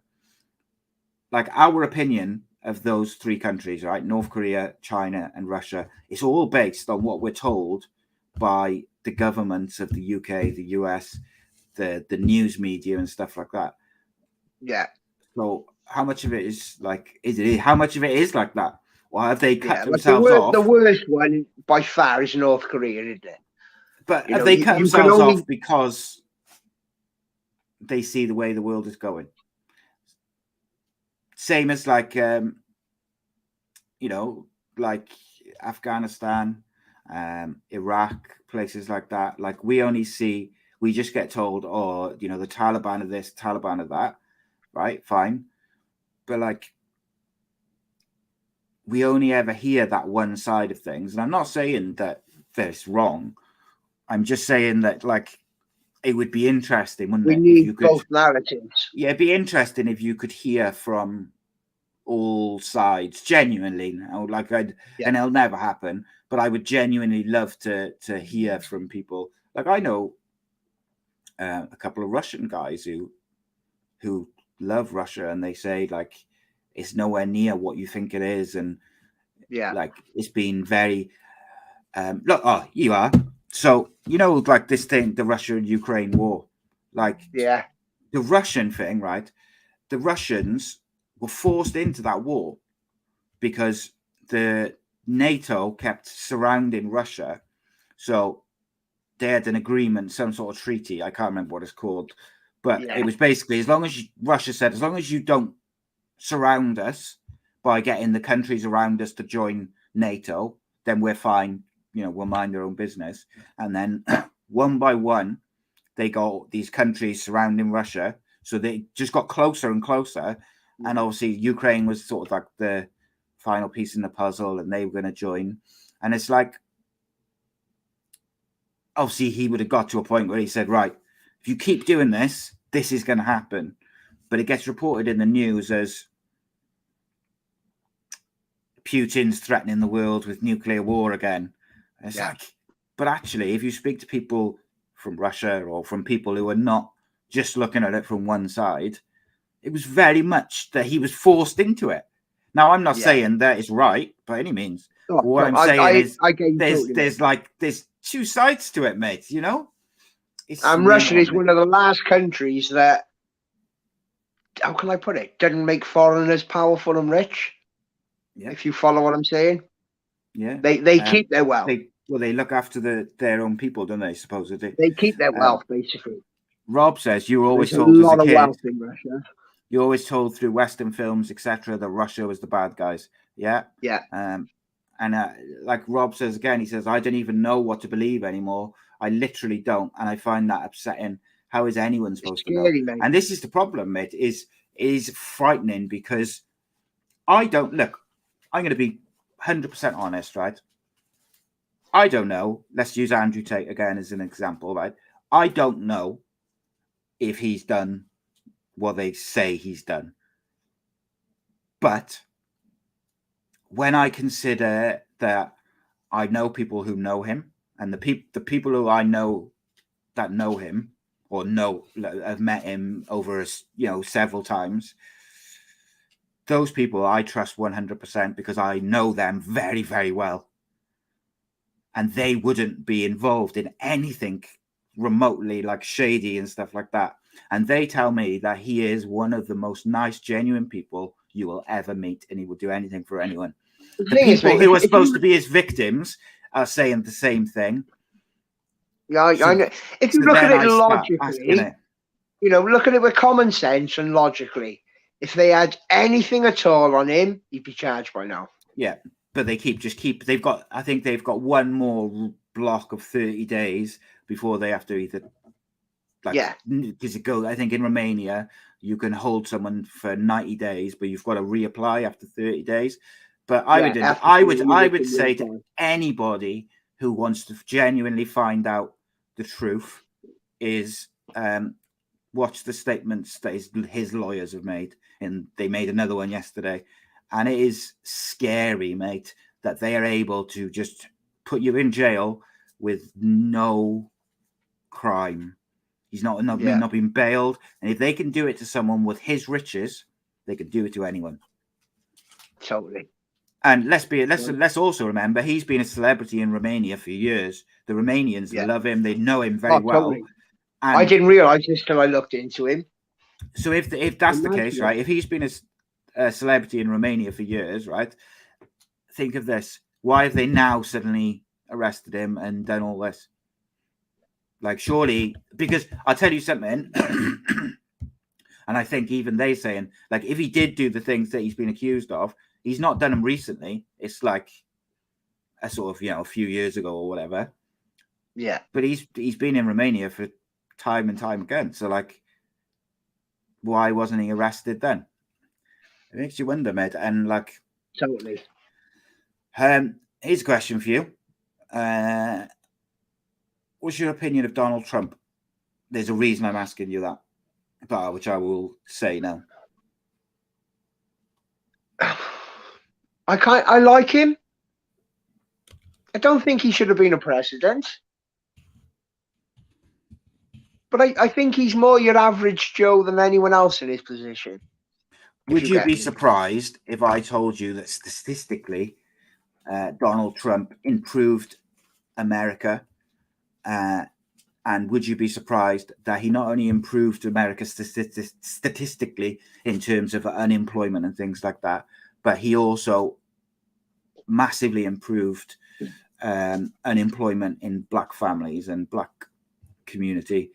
like our opinion of those three countries, right? North Korea, China, and Russia, it's all based on what we're told by the governments of the UK, the US, the news media and stuff like that. Yeah. So how much of it is like, how much of it is like that? Or have they cut themselves off? The worst one by far is North Korea, isn't it? But have they cut themselves off because they see the way the world is going? Same as like, like Afghanistan, Iraq, places like that. Like we just get told, oh, the Taliban of this, Taliban of that. Right, fine. But like, we only ever hear that one side of things. And I'm not saying that that's wrong. I'm just saying that, like, it would be interesting, wouldn't it? We need both narratives. Yeah, it'd be interesting if you could hear from all sides, genuinely. Now, like, and it'll never happen, but I would genuinely love to hear from people. Like, I know a couple of Russian guys who love Russia, and they say like it's nowhere near what you think it is, and like it's been very look. Oh, you are. So like this thing, the Russia and Ukraine war, like the Russian thing, right? The Russians were forced into that war because the NATO kept surrounding Russia. So they had an agreement, some sort of treaty. I can't remember what it's called, but it was basically Russia said, as long as you don't surround us by getting the countries around us to join NATO, then we're fine. We'll mind our own business. And then one by one, they got these countries surrounding Russia. So they just got closer and closer. And obviously Ukraine was sort of like the final piece in the puzzle, and they were going to join. And it's like, obviously he would have got to a point where he said, right, if you keep doing this, this is going to happen. But it gets reported in the news as Putin's threatening the world with nuclear war again. And it's like, but actually, if you speak to people from Russia or from people who are not just looking at it from one side, it was very much that he was forced into it. Now, I'm not saying that is right by any means. Oh, what I'm saying is there's two sides to it, mate. And Russia is one of the last countries that, how can I put it, doesn't make foreigners powerful and rich. Yeah. If you follow what I'm saying. Yeah. They keep their wealth. They look after their own people, don't they? Supposedly. They keep their wealth, basically. Rob says you were always told as a kid. Wealth in Russia. You're always told through Western films, etc., that Russia was the bad guys. Yeah. Yeah. And like Rob says again, he says, I don't even know what to believe anymore. I literally don't. And I find that upsetting. How is anyone supposed to know? Mate. And this is the problem, mate, is frightening, because I don't look. I'm going to be 100% honest, right? I don't know. Let's use Andrew Tate again as an example, right? I don't know if he's done what they say he's done. But when I consider that I know people who know him, and the people who I know that know him or have met him over several times, those people I trust 100% because I know them very, very well. And they wouldn't be involved in anything remotely like shady and stuff like that. And they tell me that he is one of the most nice, genuine people you will ever meet, and he will do anything for anyone. The people who are supposed to be his victims are saying the same thing. Yeah, I know. If you look at it logically, look at it with common sense and logically, if they had anything at all on him, he'd be charged by now. Yeah, but I think they've got one more block of 30 days before they have to either. Because I think in Romania you can hold someone for 90 days, but you've got to reapply after 30 days. But I would say to anybody who wants to genuinely find out the truth is watch the statements that his lawyers have made, and they made another one yesterday, and it is scary, mate, that they are able to just put you in jail with no crime. He's not been bailed, and if they can do it to someone with his riches, they can do it to anyone. Totally. And let's also remember he's been a celebrity in Romania for years. The Romanians love him; they know him very well. Totally. And I didn't realize this till I looked into him. So if that's the case, right? If he's been a celebrity in Romania for years, right? Think of this: why have they now suddenly arrested him and done all this? Like, surely, because I'll tell you something, and I think even they saying, like, if he did do the things that he's been accused of, he's not done them recently. It's like a sort of, a few years ago or whatever. Yeah. But he's been in Romania for time and time again. So, like, why wasn't he arrested then? It makes you wonder, mate. And, like... Totally. Here's a question for you. What's your opinion of Donald Trump? There's a reason I'm asking you that, which I will say now. I like him. I don't think he should have been a president. But I think he's more your average Joe than anyone else in his position. Would you be surprised if I told you that statistically, Donald Trump improved America? And would you be surprised that he not only improved America statistically in terms of unemployment and things like that, but he also massively improved unemployment in black families and black community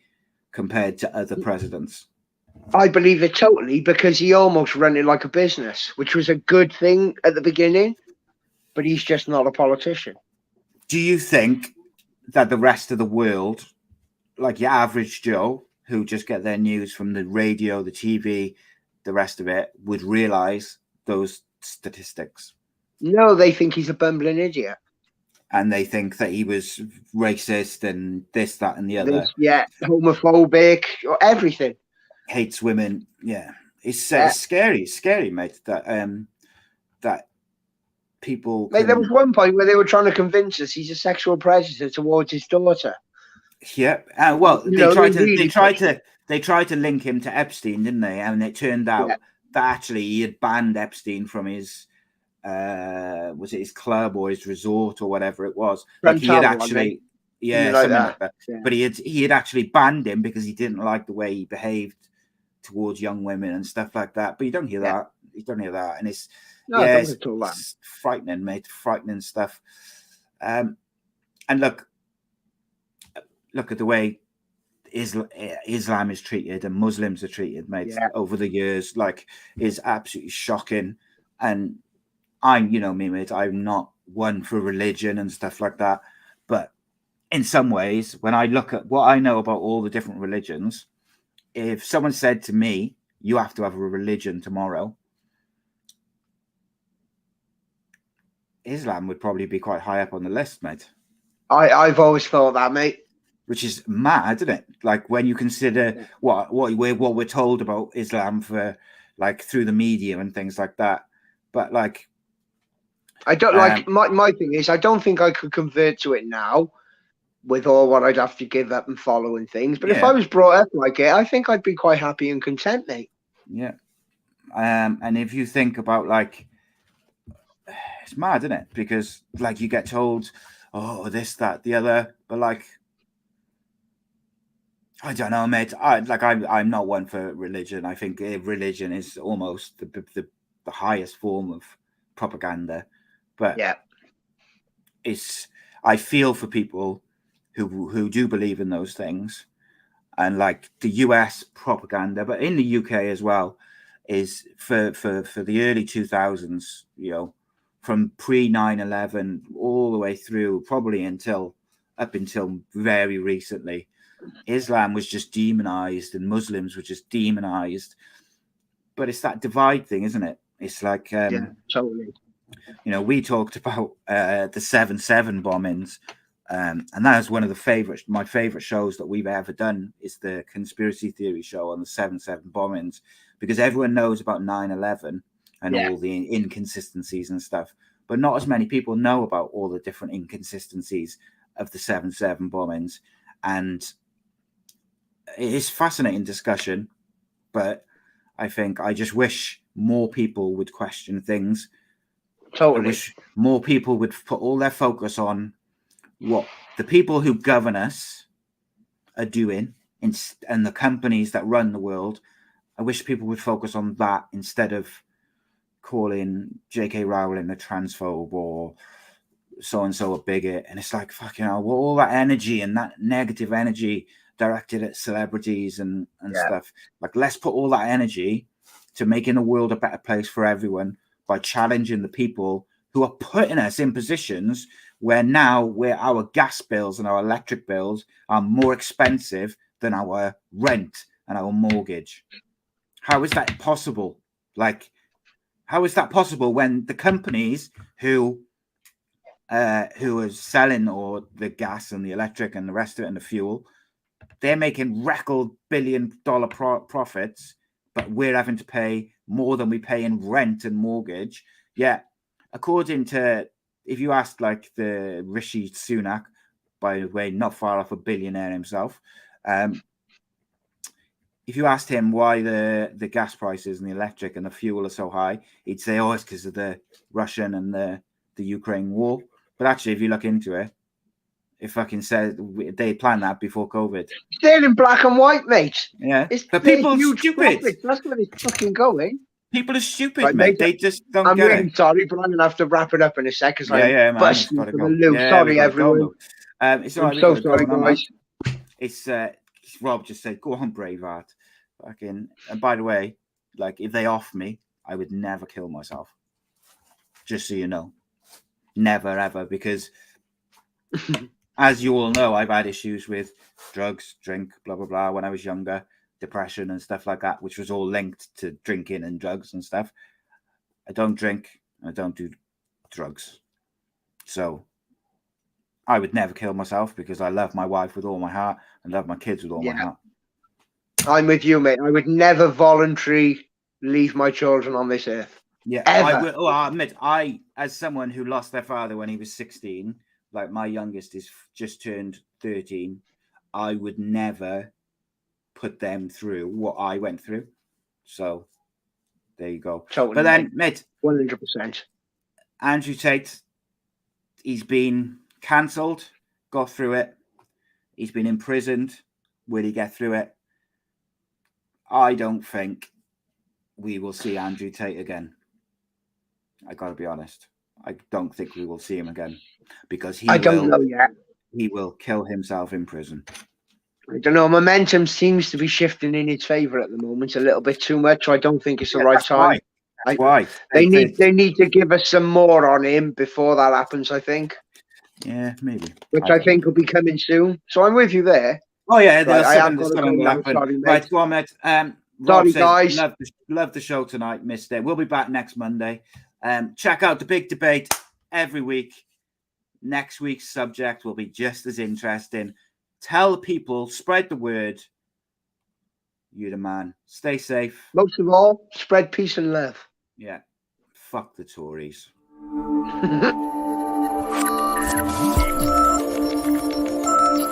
compared to other presidents? I believe it totally, because he almost ran it like a business, which was a good thing at the beginning, but he's just not a politician. Do you think that the rest of the world, like your average Joe, who just get their news from the radio, the TV, the rest of it, would realize those statistics? No, they think he's a bumbling idiot. And they think that he was racist and this, that, and the other. Homophobic, or everything. Hates women. Yeah. It's scary. It's scary, mate, that people... There was one point where they were trying to convince us he's a sexual predator towards his daughter. Yeah. Well, they tried to link him to Epstein, didn't they? And it turned out that actually he had banned Epstein from his... was it his club or his resort or whatever it was? Like he had actually, something like that. Yeah. But he had actually banned him because he didn't like the way he behaved towards young women and stuff like that. But you don't hear that. You don't hear that, and it's it's frightening, mate. Frightening stuff. And look at the way Islam is treated and Muslims are treated, mate. Over the years, like, is absolutely shocking. And you know me, mate, I'm not one for religion and stuff like that. But in some ways, when I look at what I know about all the different religions, if someone said to me, you have to have a religion tomorrow, Islam would probably be quite high up on the list, mate. I've always thought that, mate. Which is mad, isn't it? Like, when you consider what we're told about Islam for, like, through the media and things like that. But, like... I don't like my thing is I don't think I could convert to it now with all what I'd have to give up and following things. But if I was brought up like it, I think I'd be quite happy and content, mate. Yeah. And if you think about, like, it's mad, isn't it? Because, like, you get told, oh, this, that, the other, but, like, I don't know, mate. I'm not one for religion. I think religion is almost the highest form of propaganda. But I feel for people who do believe in those things, and like the US propaganda, but in the UK as well, is for the early 2000s, you know, from pre 9/11 all the way through, probably up until very recently, Islam was just demonized and Muslims were just demonized. But it's that divide thing, isn't it? It's like totally. You know, we talked about the 7/7 bombings, and that is one of my favorite shows that we've ever done, is the conspiracy theory show on the 7/7 bombings, because everyone knows about 9/11 and all the inconsistencies and stuff, but not as many people know about all the different inconsistencies of the 7/7 bombings. And it is fascinating discussion, but I just wish more people would question things. Totally. I wish more people would put all their focus on what the people who govern us are doing and the companies that run the world. I wish people would focus on that instead of calling J.K. Rowling a transphobe or so-and-so a bigot. And it's like, fucking hell, all that energy and that negative energy directed at celebrities and stuff. Like, let's put all that energy to making the world a better place for everyone by challenging the people who are putting us in positions where our gas bills and our electric bills are more expensive than our rent and our mortgage. How is that possible? Like, how is that possible when the companies who are selling or the gas and the electric and the rest of it and the fuel, they're making record billion-dollar profits, but we're having to pay more than we pay in rent and mortgage? Yeah, according to, if you ask like the Rishi Sunak, by the way, not far off a billionaire himself, if you asked him why the gas prices and the electric and the fuel are so high, he'd say, "Oh, it's because of the Russian and the Ukraine war." But actually, if you look into it, it fucking said they planned that before COVID. Still in black and white, mate. Yeah, but people are stupid. Profits. That's where it's fucking going. People are stupid, mate. They just don't I'm get really it. sorry, but I'm gonna have to wrap it up in a sec because I'm busting for go. the loop. Yeah, sorry, everyone. It's all right. I'm so sorry, guys. It's Rob just said, "Go on, Braveheart." Fucking. And by the way, like if they off me, I would never kill myself. Just so you know, never ever, because as you all know, I've had issues with drugs, drink, blah blah blah when I was younger. Depression and stuff like that, which was all linked to drinking and drugs and stuff. I don't drink. I don't do drugs. So I would never kill myself because I love my wife with all my heart and love my kids with all my heart. I'm with you, mate. I would never voluntarily leave my children on this earth. Yeah, ever. I admit, as someone who lost their father when he was 16, like my youngest is just turned 13, I would never put them through what I went through. So there you go. Totally, but then, mate, 100%. Andrew Tate, he's been cancelled, got through it. He's been imprisoned. Will he get through it? I don't think we will see Andrew Tate again. I got to be honest. I don't think we will see him again because he will kill himself in prison. I don't know. Momentum seems to be shifting in his favour at the moment a little bit too much. I don't think it's the right time. That's why they need to give us some more on him before that happens. I think. Yeah, maybe. Which I think will be coming soon. So I'm with you there. Oh yeah, something will happen. Sorry, right, go on, mate. Rob says, love the show tonight. Missed it. We'll be back next Monday. Check out the big debate every week. Next week's subject will be just as interesting. Tell people, spread the word. You're the man. Stay safe. Most of all, spread peace and love. Yeah. Fuck the Tories.